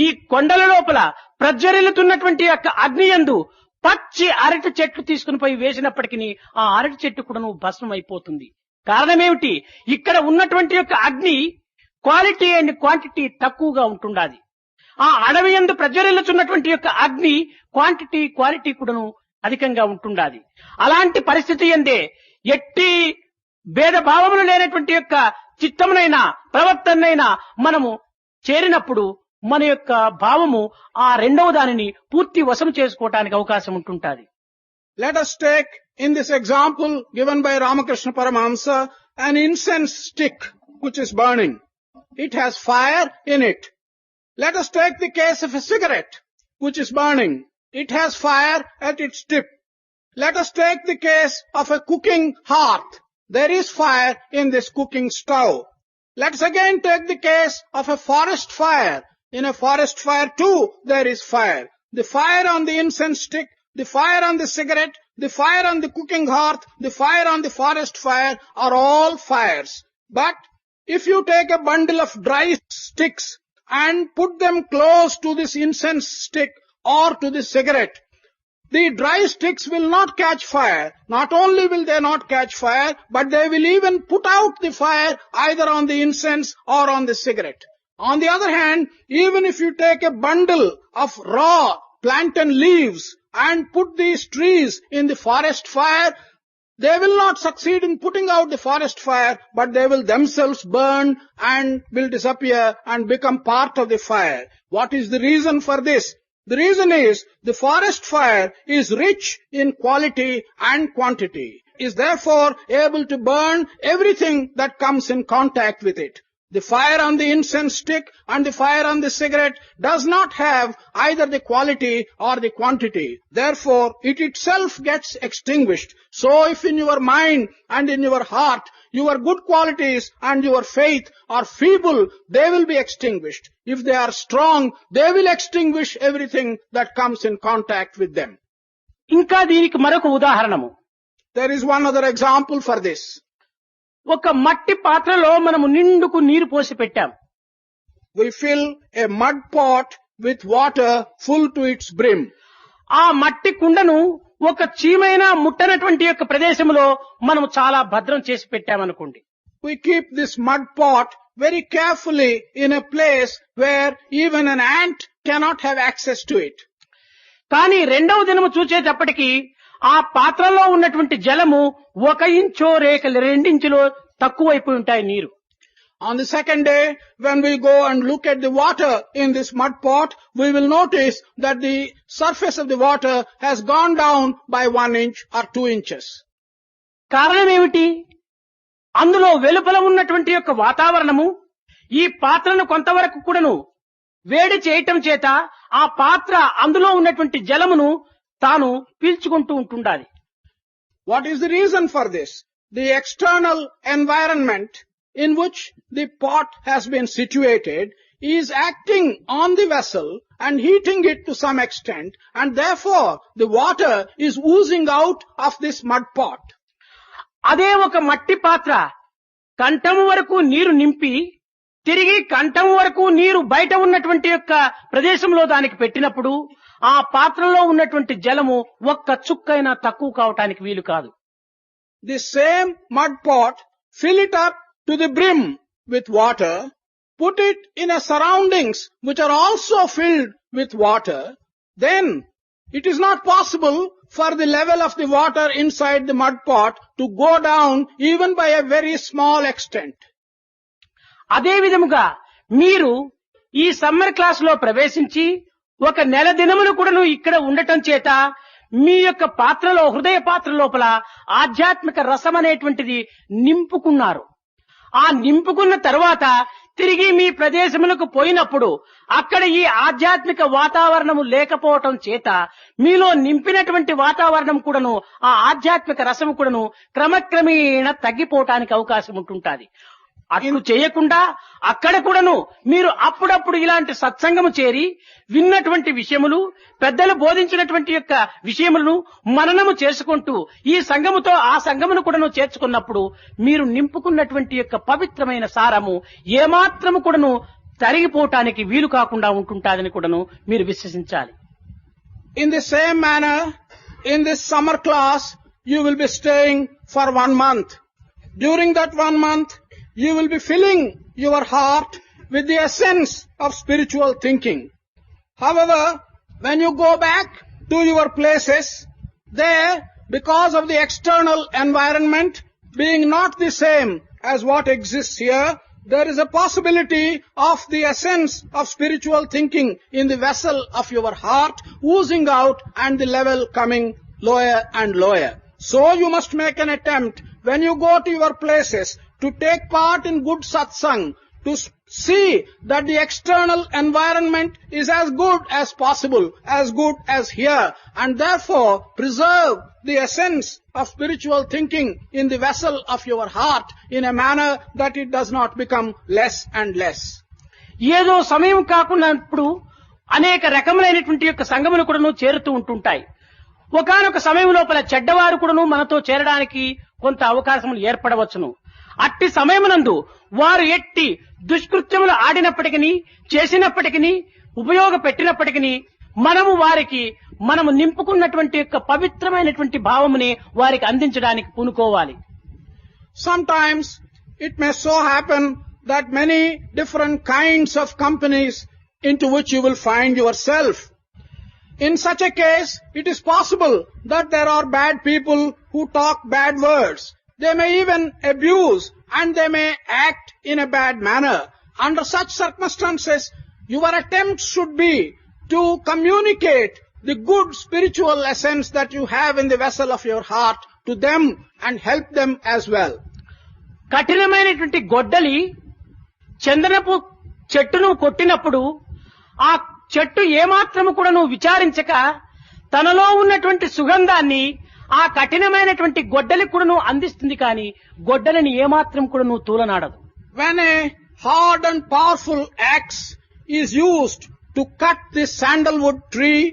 ఈ కొండల లోపల ప్రజ్వరిల్లుతున్నటువంటి యొక్క అగ్ని యందు పచ్చి అరటి చెట్లు తీసుకుని పోయి వేసినప్పటికీ ఆ అరటి చెట్టు కూడాను భస్మం అయిపోతుంది. కారణమేమిటి? ఇక్కడ ఉన్నటువంటి యొక్క అగ్ని క్వాలిటీ అండ్ క్వాంటిటీ తక్కువగా ఉంటుండాది. ఆ అడవి యందు ప్రజ్వరిల్లుతున్నటువంటి యొక్క అగ్ని క్వాంటిటీ క్వాలిటీ కూడాను అధికంగా ఉంటుండాది. అలాంటి పరిస్థితి ఎందే ఎట్టి భేదభావములు లేనటువంటి యొక్క చిత్తమునైనా ప్రవర్తనైనా మనము చేరినప్పుడు మన యొక్క భావము ఆ రెండవ దానిని పూర్తి వశం చేసుకోవటానికి అవకాశం ఉంటుంటాది. Let us take in this example given by Ramakrishna Paramahamsa an incense stick which is burning. It has fire in it. Let us take the case of a cigarette which is burning. It has fire at its tip. Let us take the case of a cooking hearth. There is fire in this cooking stove. Let us again take the case of a forest fire. In a forest fire too there is fire. The fire on the incense stick, the fire on the cigarette, the fire on the cooking hearth, the fire on the forest fire are all fires. But if you take a bundle of dry sticks and put them close to this incense stick or to the cigarette, the dry sticks will not catch fire. Not only will they not catch fire, but they will even put out the fire either on the incense or on the cigarette. On the other hand, even if you take a bundle of raw plantain leaves and put these trees in the forest fire, they will not succeed in putting out the forest fire, but they will themselves burn and will disappear and become part of the fire. What is the reason for this? The reason is the forest fire is rich in quality and quantity, is therefore able to burn everything that comes in contact with it. The fire on the incense stick and the fire on the cigarette does not have either the quality or the quantity. Therefore, it itself gets extinguished. So if in your mind and in your heart, your good qualities and your faith are feeble, they will be extinguished. If they are strong, they will extinguish everything that comes in contact with them. ఇంకా దీనికి మరొక ఉదాహరణము. There is one other example for this. ఒక మట్టి పాత్రలో మనము నిండుకు నీరు పోసి పెట్టాం. We fill a mud pot with water full to its brim. ఆ మట్టి కుండను ఒక చీమైనా ముట్టనటువంటి యొక్క ప్రదేశంలో మనం చాలా భద్రం చేసి పెట్టామనుకోండి. We keep this mud pot very carefully in a place where even an ant cannot have access to it. కానీ రెండవ దినము చూచేటప్పటికి ఆ పాత్రలో ఉన్నటువంటి జలము 1 ఇంచో రేఖ 2 ఇంచులో తక్కువైపోయి ఉంటాయి నీరు. On the second day, when we go and look at the water in this mud pot, we will notice that the surface of the water has gone down by 1 inch or 2 inches. కారణం ఏమిటి? అందులో వెలుపల ఉన్నటువంటి యొక్క వాతావరణము ఈ పాత్రను కొంతవరకు కూడాను వేడి చేయటం చేత ఆ పాత్ర అందులో ఉన్నటువంటి జలమును తాను పీల్చుకుంటూ ఉంటుండాలి. What is the reason for this? The external environment in which the pot has been situated is acting on the vessel and heating it to some extent, and therefore the water is oozing out of this mud pot. అదే ఒక మట్టి పాత్ర కంఠము వరకు నీరు నింపి తిరిగి కంఠం వరకు నీరు బయట ఉన్నటువంటి యొక్క ప్రదేశంలో దానికి పెట్టినప్పుడు ఆ పాత్రలో ఉన్నటువంటి జలము ఒక్క చుక్కైనా తక్కువ కావటానికి వీలు కాదు. The same mud pot, fill it up to the brim with water, put it in a surroundings which are also filled with water, then it is not possible for the level of the water inside the mud pot to go down even by a very small extent. అదే విధముగా మీరు ఈ summer class లో ప్రవేశించి ఒక నెల దినములు కూడాను ఇక్కడ ఉండటం చేత మీ యొక్క పాత్రలో, హృదయ పాత్ర లోపల ఆధ్యాత్మిక రసం అనేటువంటిది నింపుకున్నారు. ఆ నింపుకున్న తర్వాత తిరిగి మీ ప్రదేశములకు పోయినప్పుడు అక్కడ ఈ ఆధ్యాత్మిక వాతావరణము లేకపోవటం చేత మీలో నింపినటువంటి వాతావరణం కూడాను, ఆ ఆధ్యాత్మిక రసం కూడాను క్రమక్రమేణా తగ్గిపోవటానికి అవకాశం ఉంటుంటాది. అట్లు చేయకుండా అక్కడ కూడాను మీరు అప్పుడప్పుడు ఇలాంటి సత్సంగము చేరి విన్నటువంటి విషయములు, పెద్దలు బోధించినటువంటి యొక్క విషయములను మననము చేసుకుంటూ ఈ సంఘముతో ఆ సంఘమును కూడాను చేర్చుకున్నప్పుడు మీరు నింపుకున్నటువంటి యొక్క పవిత్రమైన సారము ఏమాత్రము కూడాను తరిగిపోవటానికి వీలు కాకుండా ఉంటుంటాదని కూడాను మీరు విశ్వసించాలి. In the same manner, in this summer class, you will be staying for 1 month. During that 1 month, you will be filling your heart with the essence of spiritual thinking. However, when you go back to your places, there, because of the external environment being not the same as what exists here, there is a possibility of the essence of spiritual thinking in the vessel of your heart oozing out and the level coming lower and lower. So you must make an attempt when you go to your places to take part in good satsang, to see that the external environment is as good as possible, as good as here, and therefore preserve the essence of spiritual thinking in the vessel of your heart in a manner that it does not become less and less. ఏదో సమయం కాకున్నప్పుడు అనేక రకములైనటువంటి యొక్క సంఘములు కూడాను చేరుతూ ఉంటుంటాయి. ఒకానొక సమయం లోపల చెడ్డవారు కూడాను మనతో చేరడానికి కొంత అవకాశములు ఏర్పడవచ్చును. అట్టి సమయమునందు వారు ఎట్టి దుష్కృత్యములు ఆడినప్పటికీ, చేసినప్పటికీ, ఉపయోగపెట్టినప్పటికీ మనము వారికి మనము నింపుకున్నటువంటి యొక్క పవిత్రమైనటువంటి భావముని వారికి అందించడానికి పూనుకోవాలి. Sometimes it may so happen that many different kinds of companies into which you will find yourself. In such a case, it is possible that there are bad people who talk bad words. They may even abuse and they may act in a bad manner. Under such circumstances, your attempt should be to communicate the good spiritual essence that you have in the vessel of your heart to them and help them as well. కఠినమైనటువంటి గొడ్డలి చందనపు చెట్టును కొట్టినప్పుడు ఆ చెట్టు ఏమాత్రము కూడా నువ్వు విచారించక తనలో ఉన్నటువంటి సుగంధాన్ని ఆ కఠినమైనటువంటి గొడ్డలి కూడా నువ్వు అందిస్తుంది, కానీ గొడ్డలిని ఏమాత్రం కూడా నువ్వు తూలనాడదు. When a hard and powerful axe is used to cut the sandalwood tree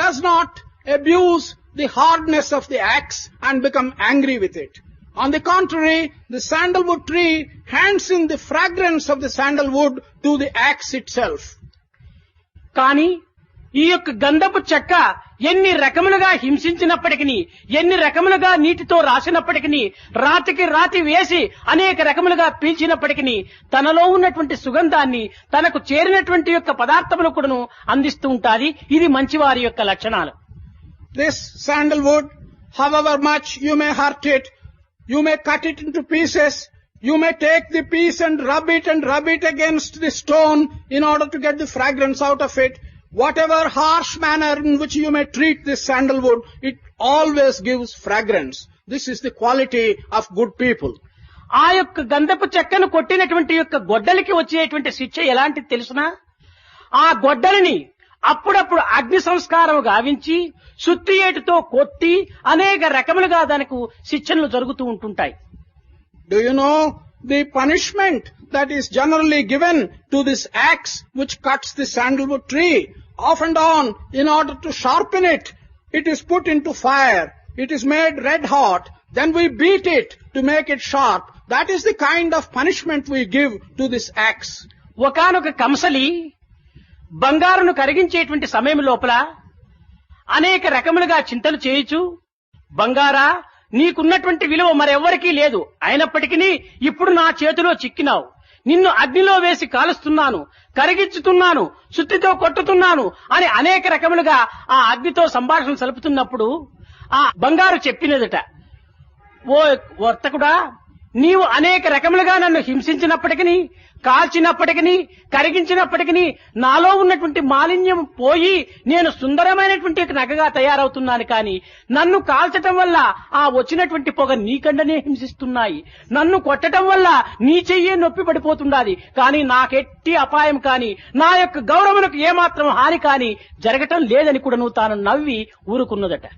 does not abuse the hardness of the axe and become angry with it. On the contrary, the sandalwood tree hands in the fragrance of the sandalwood to the axe itself. కానీ ఈ యొక్క గంధపు చెక్క ఎన్ని రకములుగా హింసించినప్పటికీ, ఎన్ని రకములుగా నీటితో రాసినప్పటికీ, రాతికి రాతి వేసి అనేక రకములుగా పీల్చినప్పటికీ తనలో ఉన్నటువంటి సుగంధాన్ని తనకు చేరినటువంటి యొక్క పదార్థములు కూడాను అందిస్తూ ఉంటాది. ఇది మంచివారి యొక్క లక్షణాలు. This sandalwood, however much you may hurt it, you may cut it into pieces, you may take the piece and rub it against the stone in order to get the fragrance out of it. Whatever harsh manner in which you may treat this sandalwood, it always gives fragrance. This is the quality of good people. ఆ యొక్క గంధపు చెక్కను కొట్టినటువంటి యొక్క గొడ్డలికి వచ్చేటువంటి శిక్ష ఎలాంటి తెలుసునా? ఆ గొడ్డలిని అప్పుడప్పుడు అగ్ని సంస్కారం గావించి సుత్తి ఏటుతో కొట్టి అనేక రకములుగా దానికి శిక్షలు జరుగుతూ ఉంటుంటాయి. Do you know the punishment that is generally given to this axe which cuts the sandalwood tree? Off and on, in order to sharpen it, it is put into fire. It is made red hot. Then we beat it to make it sharp. That is the kind of punishment we give to this axe. ఒకానొక కంసలి బంగారును కరిగించేటువంటి సమయం లోపల అనేక రకములుగా చింతలు చేయొచ్చు. బంగారా, నీకున్నటువంటి విలువ మరెవ్వరికీ లేదు, అయినప్పటికీ ఇప్పుడు నా చేతిలో చిక్కినావు, నిన్ను అగ్నిలో వేసి కాలుస్తున్నాను, కరిగించుతున్నాను, సుత్తితో కొట్టుతున్నాను అని అనేక రకములుగా ఆ అగ్నితో సంభాషణ సలుపుతున్నప్పుడు ఆ బంగారు చెప్పినదట, ఓ వర్తకుడా, నీవు అనేక రకములుగా నన్ను హింసించినప్పటికీ, కాల్చినప్పటికీ, కరిగించినప్పటికీ నాలో ఉన్నటువంటి మాలిన్యం పోయి నేను సుందరమైనటువంటి నగగా తయారవుతున్నాను. కానీ నన్ను కాల్చటం వల్ల ఆ వచ్చినటువంటి పొగ నీకండనే హింసిస్తున్నాయి, నన్ను కొట్టడం వల్ల నీ చెయ్యే నొప్పి పడిపోతుండాలి. కానీ నాకెట్టి అపాయం కానీ నా యొక్క గౌరవమునకు ఏమాత్రం హాని కానీ జరగటం లేదని కూడా నువ్వు తాను నవ్వి ఊరుకున్నదట.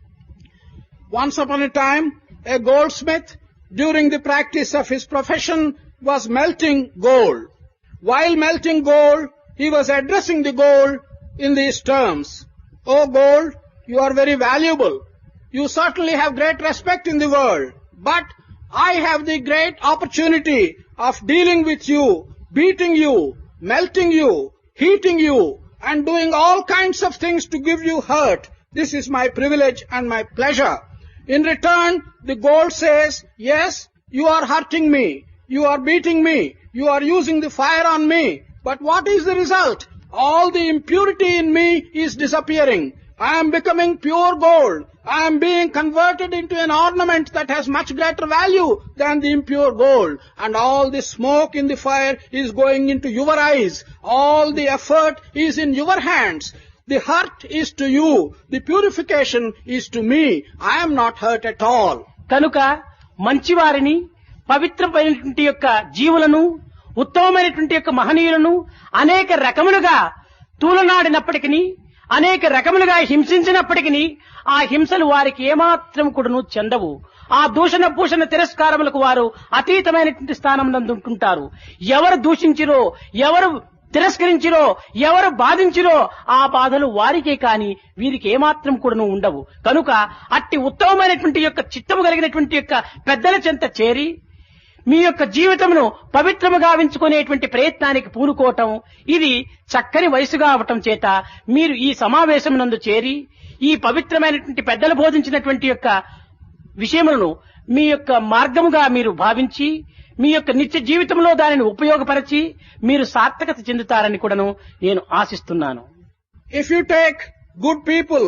Once upon a time, a goldsmith, during the practice of his profession, was melting gold. While melting gold, he was addressing the gold in these terms. "Oh gold, you are very valuable. You certainly have great respect in the world. But I have the great opportunity of dealing with you, beating you, melting you, heating you, and doing all kinds of things to give you hurt. This is my privilege and my pleasure." In return, the gold says, "Yes, you are hurting me, you are beating me, you are using the fire on me. But what is the result? All the impurity in me is disappearing. I am becoming pure gold. I am being converted into an ornament that has much greater value than the impure gold. And all the smoke in the fire is going into your eyes. All the effort is in your hands. The hurt is to you. The purification is to me. I am not hurt at all." కనుక మంచివారిని, పవిత్రమైనటువంటి యొక్క జీవులను, ఉత్తమమైనటువంటి యొక్క మహనీయులను అనేక రకములుగా తూలనాడినప్పటికీ, అనేక రకములుగా హింసించినప్పటికీ ఆ హింసలు వారికి ఏమాత్రం కూడాను చెందవు. ఆ దూషణ భూషణ తిరస్కారములకు వారు అతీతమైనటువంటి స్థానం నందుంటుంటారు. ఎవరు దూషించిరో, ఎవరు తిరస్కరించిరో, ఎవరు బాధించిరో ఆ బాధలు వారికే కాని వీరికి ఏమాత్రం కూడాను ఉండవు. కనుక అట్టి ఉత్తమమైనటువంటి యొక్క చిత్తము కలిగినటువంటి యొక్క పెద్దల చెంత చేరి మీ యొక్క జీవితమును పవిత్రముగా గావించుకునేటువంటి ప్రయత్నానికి పూనుకోవటం, ఇది చక్కని వయసుగా అవటం చేత మీరు ఈ సమావేశం నందు చేరి ఈ పవిత్రమైనటువంటి పెద్దలు బోధించినటువంటి యొక్క విషయములను మీ యొక్క మార్గముగా మీరు భావించి మీ యొక్క నిత్య జీవితంలో దానిని ఉపయోగపరిచి మీరు సార్థకత చెందుతారని కూడాను నేను ఆశిస్తున్నాను. If you take good people,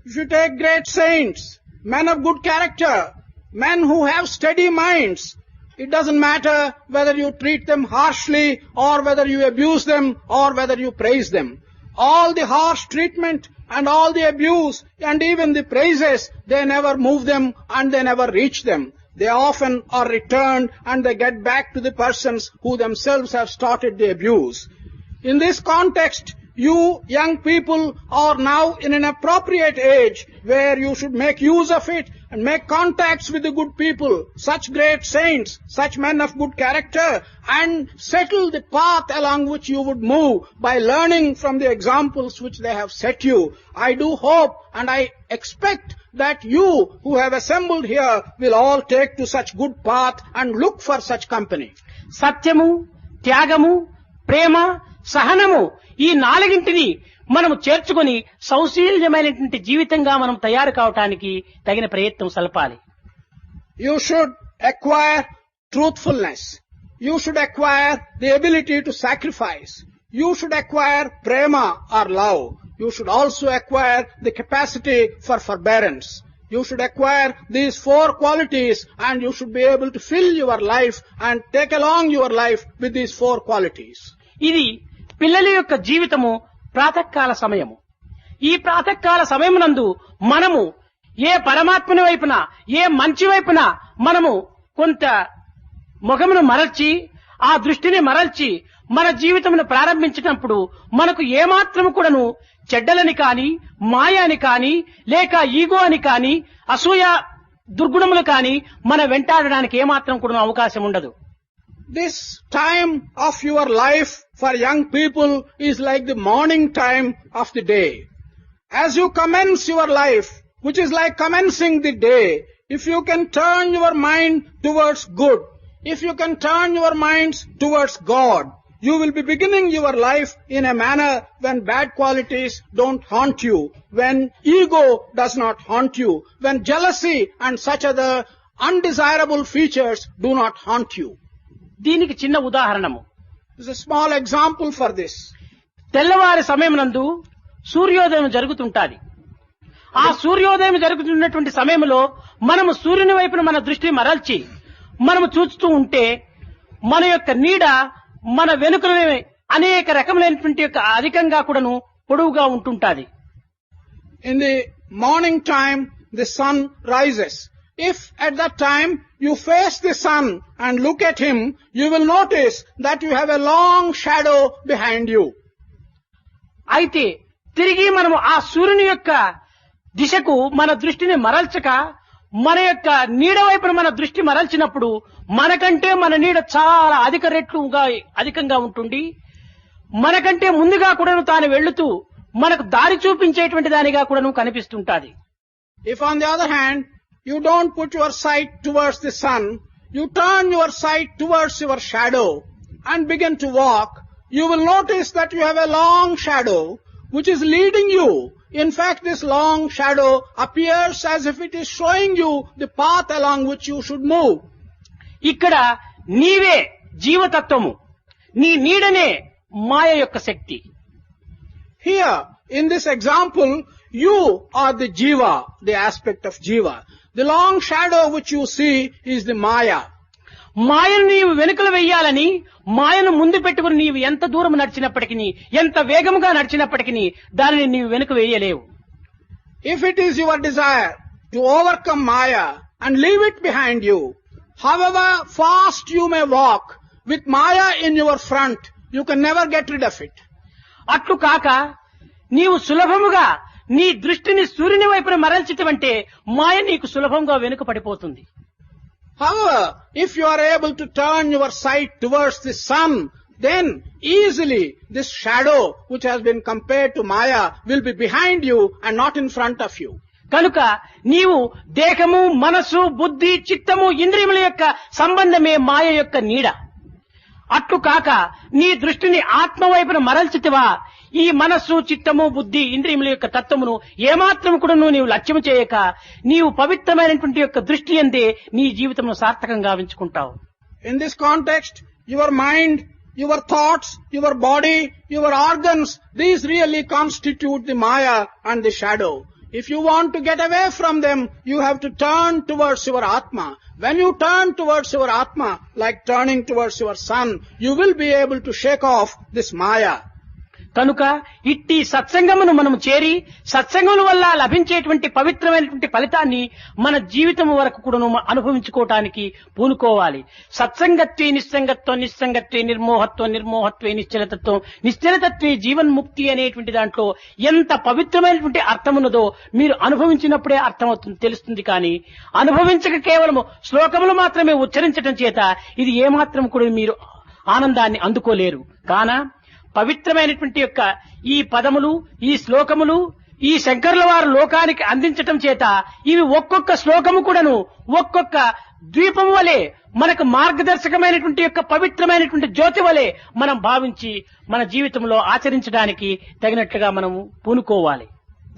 if you take great saints, men of good character, men who have steady minds, it doesn't matter whether you treat them harshly or whether you abuse them or whether you praise them. All the harsh treatment and all the abuse and even the praises, they never move them and they never reach them. They often are returned and they get back to the persons who themselves have started the abuse. In this context, you young people are now in an appropriate age where you should make use of it and make contacts with the good people, such great saints, such men of good character, and settle the path along which you would move by learning from the examples which they have set you. I do hope and I expect that you who have assembled here will all take to such good path and look for such company. సత్యము, త్యాగము, ప్రేమ, సహనము ఈ నాలుగింటిని మనము చేర్చుకొని సౌశీల్యమైనటువంటి జీవితంగా మనం తయారు కావటానికి తగిన ప్రయత్నం సలపాలి. You should acquire truthfulness. You should acquire the ability to sacrifice. You should acquire prema or love. You should also acquire the capacity for forbearance. You should acquire these 4 qualities and you should be able to fill your life and take along your life with these 4 qualities. ఇది పిల్లల యొక్క జీవితము ప్రాతకాల సమయము. ఈ ప్రాతకాల సమయమునందు మనము ఏ పరమాత్మని వైపున, ఏ మంచి వైపున మనము కొంత ముఖమును మరల్చి, ఆ దృష్టిని మరల్చి మన జీవితమును ప్రారంభించినప్పుడు మనకు ఏమాత్రము కూడాను చెడ్డలని కాని, మాయాని కాని, లేక ఈగో అని కాని, అసూయ దుర్గుణములు కాని మన వెంటాడడానికి ఏమాత్రం కూడా అవకాశం ఉండదు. This time of your life for young people is like the morning time of the day. As you commence your life, which is like commencing the day, if you can turn your mind towards good, if you can turn your minds towards God, You will be beginning your life in a manner when bad qualities don't haunt you, when ego does not haunt you, when jealousy and such other undesirable features do not haunt you. దీనికి చిన్న ఉదాహరణము. There's a small example for this. తెల్లవారి సమయం నందు సూర్యోదయం జరుగుతుంటాది. ఆ సూర్యోదయం జరుగుతున్నటువంటి సమయంలో మనము సూర్యుని వైపున మన దృష్టి మరల్చి మనము చూస్తూ ఉంటే మన యొక్క నీడ మన వెనుకనే అనేక రకములైనటువంటి యొక్క అధికంగా కూడాను పొడవుగా ఉంటుంటాది. In the morning time, the sun rises. If at that time you face the sun and look at him, you will notice that you have a long shadow behind you. అయితే తిరిగి మనము ఆ సూర్యుని యొక్క దిశకు మన దృష్టిని మరల్చక మన యొక్క నీడ వైపున మన దృష్టి మరల్చినప్పుడు మనకంటే మన నీడ చాలా అధికంగా ఉంటుంది. మనకంటే ముందుగా కూడాను తాను వెళ్లుతూ మనకు దారి చూపించేటువంటి దానిగా కూడాను కనిపిస్తుంటాది. If on the other hand, you don't put your sight towards the sun, you turn your sight towards your shadow and begin to walk, you will notice that you have a long shadow which is leading you. In fact, this long shadow appears as if it is showing you the path along which you should move. ఇక్కడ నీవే జీవతత్వము, నీ నీడనే మాయ యొక్క శక్తి. Here, in this example, you are the jiva, the aspect of jiva. The long shadow which you see is the maya. మాయను నీవు వెనుకలు వెయ్యాలని మాయను ముందు పెట్టుకుని నీవు ఎంత దూరం నడిచినప్పటికీ ఎంత వేగముగా నడిచినప్పటికీ దానిని నీవు వెనుక వేయలేవు. If it is your desire to overcome maya and leave it behind you, however fast you may walk, with maya in your front, you can never get rid of it. అట్లు కాక నీవు సులభముగా నీ దృష్టిని సూర్యుని వైపున మరల్చితవంటే మాయ నీకు సులభంగా వెనుక పడిపోతుంది. However, if you are able to turn your sight towards the sun, then easily this shadow which has been compared to maya will be behind you and not in front of you. కనుక నీవు దేహము, మనసు, బుద్ధి, చిత్తము, ఇంద్రియముల యొక్క సంబంధమే మాయ యొక్క నీడ. అట్లు కాక నీ దృష్టిని ఆత్మ వైపున మరల్చితివా, ఈ మనస్సు, చిత్తము, బుద్ధి, ఇంద్రియముల యొక్క తత్వమును ఏమాత్రం కూడా నీవు లక్ష్యం చేయక నీవు పవిత్రమైనటువంటి యొక్క దృష్టి అందే నీ జీవితమును సార్థకంగా ఉంచుకుంటావు. In this context, your mind, your thoughts, your body, your organs, these really constitute the maya and the shadow. If you want to get away from them, you have to turn towards your Atma. When you turn towards your Atma, like turning towards your sun, you will be able to shake off this maya. కనుక ఇట్టి సత్సంగమును మనము చేరి సత్సంగముల వల్ల లభించేటువంటి పవిత్రమైనటువంటి ఫలితాన్ని మన జీవితం వరకు కూడా అనుభవించుకోవటానికి పూనుకోవాలి. సత్సంగత్వే నిస్సంగత్వం, నిస్సంగత్వే నిర్మోహత్వం, నిర్మోహత్వే నిశ్చలతత్వం, నిశ్చలతత్వే జీవన్ముక్తి అనేటువంటి దాంట్లో ఎంత పవిత్రమైనటువంటి అర్థమున్నదో మీరు అనుభవించినప్పుడే అర్థమవుతుంది, తెలుస్తుంది. కానీ అనుభవించక కేవలము శ్లోకములు మాత్రమే ఉచ్చరించడం చేత ఇది ఏమాత్రం కూడా మీరు ఆనందాన్ని అందుకోలేరు. కాన పవిత్రమైనటువంటి యొక్క ఈ పదములు, ఈ శ్లోకములు ఈ శంకరుల వారు లోకానికి అందించటం చేత ఇవి ఒక్కొక్క శ్లోకము కూడాను ఒక్కొక్క ద్వీపం వలె మనకు మార్గదర్శకమైనటువంటి యొక్క పవిత్రమైనటువంటి జ్యోతి వలె మనం భావించి మన జీవితంలో ఆచరించడానికి తగినట్లుగా మనము పూనుకోవాలి.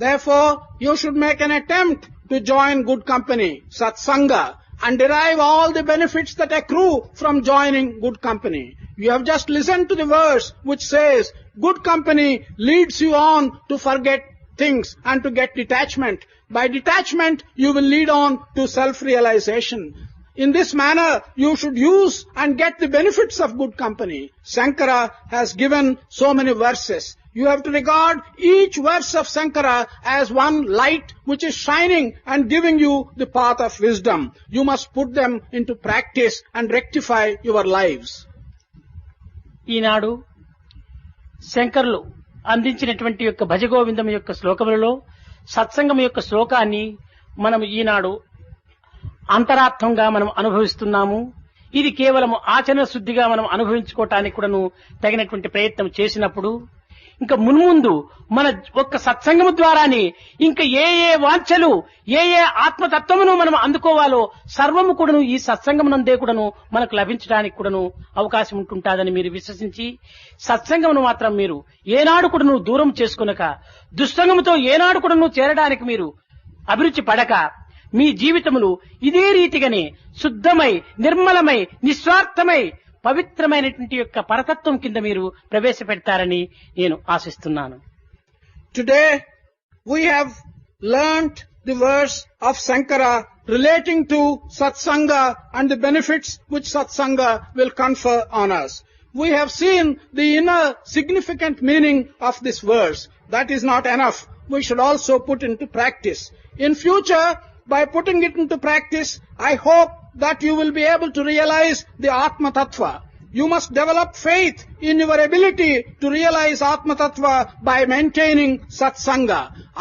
Therefore, you should make an attempt to join good company, satsanga, and derive all the benefits that accrue from joining good company. You have just listened to the verse which says, good company leads you on to forget things and to get detachment. By detachment, you will lead on to self-realization. In this manner, you should use and get the benefits of good company. Sankara has given so many verses. You have to regard each verse of Sankara as one light which is shining and giving you the path of wisdom. You must put them into practice and rectify your lives. ఈనాడు శంకరులు అందించినటువంటి యొక్క భజగోవిందం యొక్క శ్లోకములలో సత్సంగం యొక్క శ్లోకాన్ని మనం ఈనాడు అంతరార్థంగా మనం అనుభవిస్తున్నాము. ఇది కేవలం ఆచరణ శుద్ధిగా మనం అనుభవించుకోవటానికి కూడాను తగినటువంటి ప్రయత్నం చేసినప్పుడు ఇంకా మున్ముందు మన ఒక్క సత్సంగము ద్వారానే ఇంకా ఏ ఏ వాంఛలు ఏ ఏ ఆత్మతత్వమును మనం అందుకోవాలో సర్వము కూడాను ఈ సత్సంగమునందే కూడాను మనకు లభించడానికి కూడాను అవకాశం ఉంటుంటాదని మీరు విశ్వసించి సత్సంగమును మాత్రం మీరు ఏనాడు కూడాను దూరం చేసుకొనక దుస్సంగముతో ఏనాడు కూడాను చేరడానికి మీరు అభిరుచి పడక మీ జీవితములు ఇదే రీతిగానే శుద్ధమై నిర్మలమై నిస్వార్థమై పవిత్రమైనటువంటి యొక్క పరతత్వం కింద మీరు ప్రవేశపెడతారని నేను ఆశిస్తున్నాను. Today we have learnt the verse of Sankara relating to Satsanga and the benefits which Satsanga will confer on us. We have seen the inner significant meaning of this verse. That is not enough. We should also put into practice. In future, by putting it into practice, I hope that you will be able to realize the Atma Tattva. You must develop faith in your ability to realize Atma Tattva by maintaining Satsanga.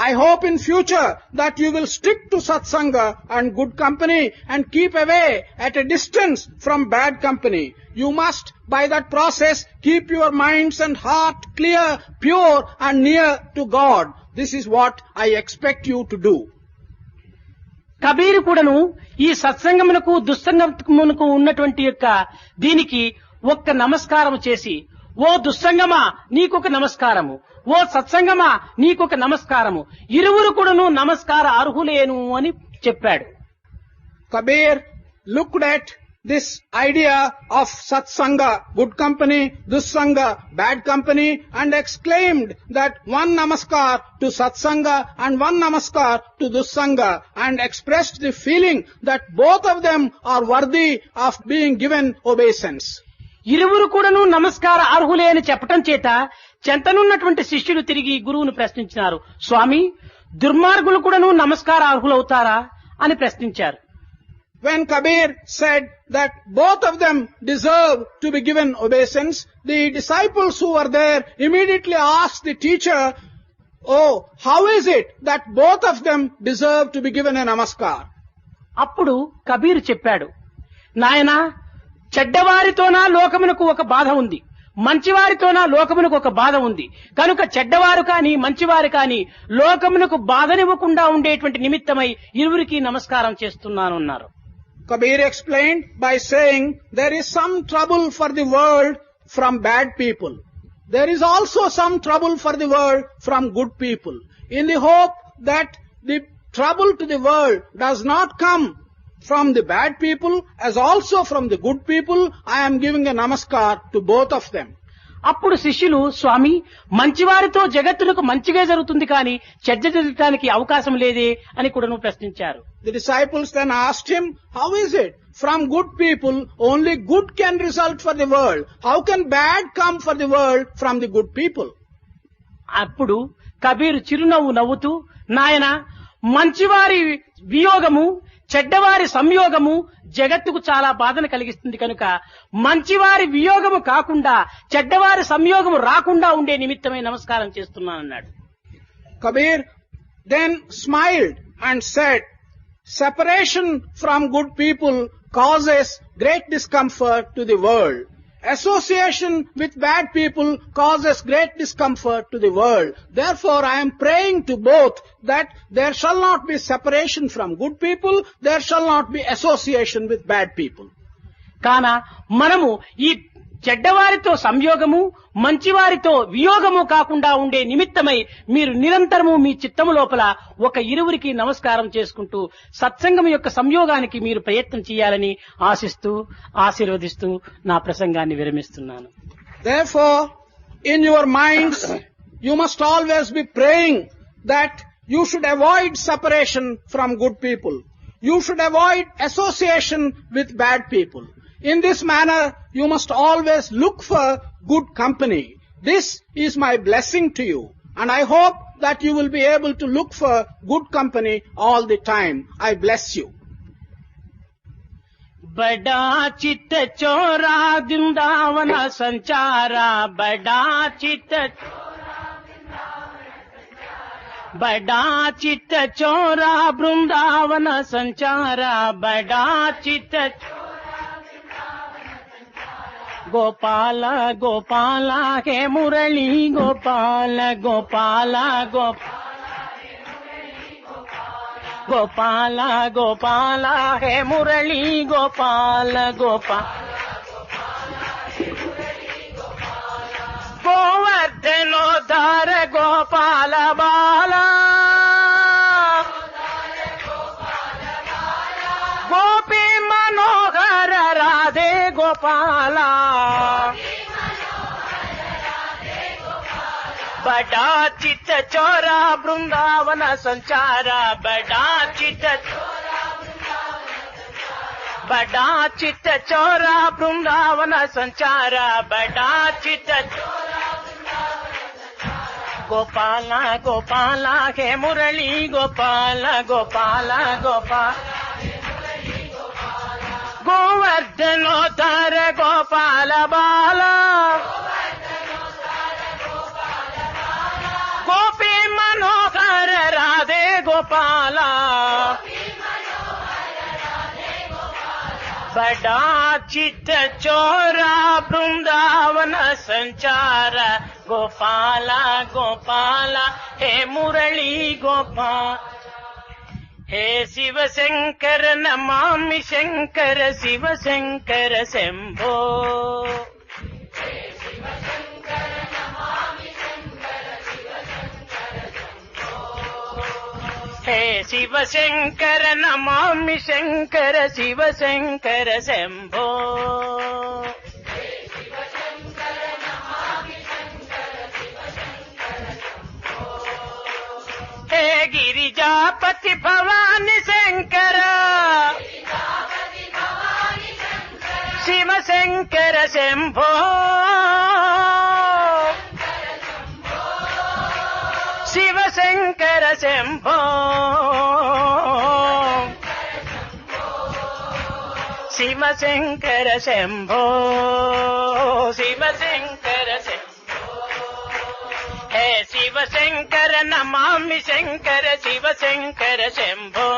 I hope in future that you will stick to Satsanga and good company and keep away at a distance from bad company. You must, by that process, keep your minds and heart clear, pure and near to God. This is what I expect you to do. Kabir కూడాను ఈ సత్సంగమునకు దుస్సంగమునకు ఉన్నటువంటి యొక్క దీనికి ఒక్క నమస్కారం చేసి, ఓ దుస్సంగమా నీకొక నమస్కారము, ఓ సత్సంగమా నీకొక నమస్కారము, ఇరువురు కూడాను నమస్కార అర్హులేను అని చెప్పాడు. Kabir looked at this idea of Satsanga, good company, Dussanga, bad company, and exclaimed that one namaskar to Satsanga and one namaskar to Dussanga, and expressed the feeling that both of them are worthy of being given obeisance. ఇరువురు కూడాను నమస్కార అర్హులే అని చెప్పటం చేత చెంతనున్నటువంటి శిష్యులు తిరిగి గురువును ప్రశ్నించినారు. స్వామి, దుర్మార్గులు కూడాను నమస్కార అర్హులవుతారా అని ప్రశ్నించారు. When Kabir said that both of them deserve to be given obeisance, the disciples who were there immediately asked the teacher, "Oh, how is it that both of them deserve to be given a namaskar?" అప్పుడు కబీర్ చెప్పాడు, నాయనా, చెడ్డవారితోనా లోకమునకు ఒక బాధ ఉంది, మంచివారితోనా లోకమునకు ఒక బాధ ఉంది, కనుక చెడ్డవారు కాని మంచివారు కాని లోకమునకు బాధనివ్వకుండా ఉండేటువంటి నిమిత్తమై ఇరువురికి నమస్కారం చేస్తున్నాను అన్నారు. Kabir explained by saying there is some trouble for the world from bad people. There is also some trouble for the world from good people. In the hope that the trouble to the world does not come from the bad people as also from the good people, I am giving a namaskar to both of them. అప్పుడు శిష్యులు, స్వామి, మంచివారితో జగత్తులకు మంచిగా జరుగుతుంది కానీ చెడ్డ జరగటానికి అవకాశం లేదే అని కూడా ప్రశ్నించారు. The disciples then asked him, how is it? From good people, only good can result for the world. How can bad come for the world from the good people? అప్పుడు కబీర్ చిరునవ్వు నవ్వుతూ, నాయన, మంచివారి వియోగము చెడ్డవారి సంయోగము జగత్తుకు చాలా బాధను కలిగిస్తుంది కనుక మంచివారి వియోగము కాకుండా చెడ్డవారి సంయోగము రాకుండా ఉండే నిమిత్తమై నమస్కారం చేస్తున్నానన్నాడు. Kabir then smiled and said, separation from good people causes great discomfort to the world. Association with bad people causes great discomfort to the world. Therefore, I am praying to both that there shall not be separation from good people, there shall not be association with bad people. కాన మనము ఈ చెడ్డవారితో సంయోగము మంచివారితో వియోగము కాకుండా ఉండే నిమిత్తమై మీరు నిరంతరము మీ చిత్తము లోపల ఒక ఇరువురికి నమస్కారం చేసుకుంటూ సత్సంగం యొక్క సంయోగానికి మీరు ప్రయత్నం చేయాలని ఆశిస్తూ ఆశీర్వదిస్తూ నా ప్రసంగాన్ని విరమిస్తున్నాను. Therefore, in your minds, you must always be praying that you should avoid separation from good people. You should avoid association with bad people. In this manner, you must always look for good company. This is my blessing to you, and I hope that you will be able to look for good company all the time. I bless you. बड़ा चित्त चोरा वृंदावन संचारा, बड़ा चित्त चोरा वृंदावन संचारा, बड़ा चित्त గోపాల గోపాల హే మురళీ గోపాల గోపాల గోపాల గోపాల హే మురళీ గోపాల గోపాల గోవర్ధనోద్ధార గోపాల బాల గోపీ మనోహర రాధే గోపాల बड़ा चित्त चोरा वृंदावन संचारा बड़ा चित्त चोरा वृंदावन संचारा बड़ा चित्त गोपाला गोपाला हे मुरली गोपाला गोपाला गोपाल गोवर्धनोद्धार गोपाल बाला गोपी मनोहर राधे गोपाला बड़ा चित्त चोरा वृंदावन संचार गोपाला गोपाला हे मुरली गोपाल हे शिव शंकर नमामि शंकर शिव शंकर शंभो हे शिव शंकर नमामि शंकर शिव शंकर शंभो हे गिरिजापति भवानी शंकर शिव शंकर शंभो शिव शंकर शंभो शिव शंकर शंभो शिव शंकर शंभो हे शिव शंकर नमामि शंकर शिव शंकर शंभो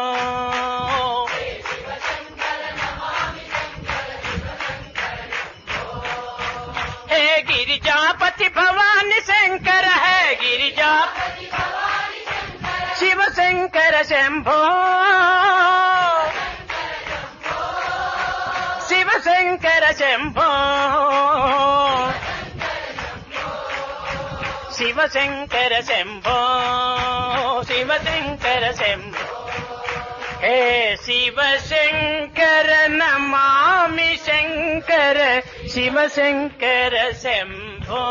हे गिरिजापति भवानी शंकर है गिरिजापति शिव शंकर शंभो शिव शंकर शंभो शिव शंकर शंभो शिव शंकर शंभो हे शिव शंकर नमामि शंकर शिव शंकर शंभो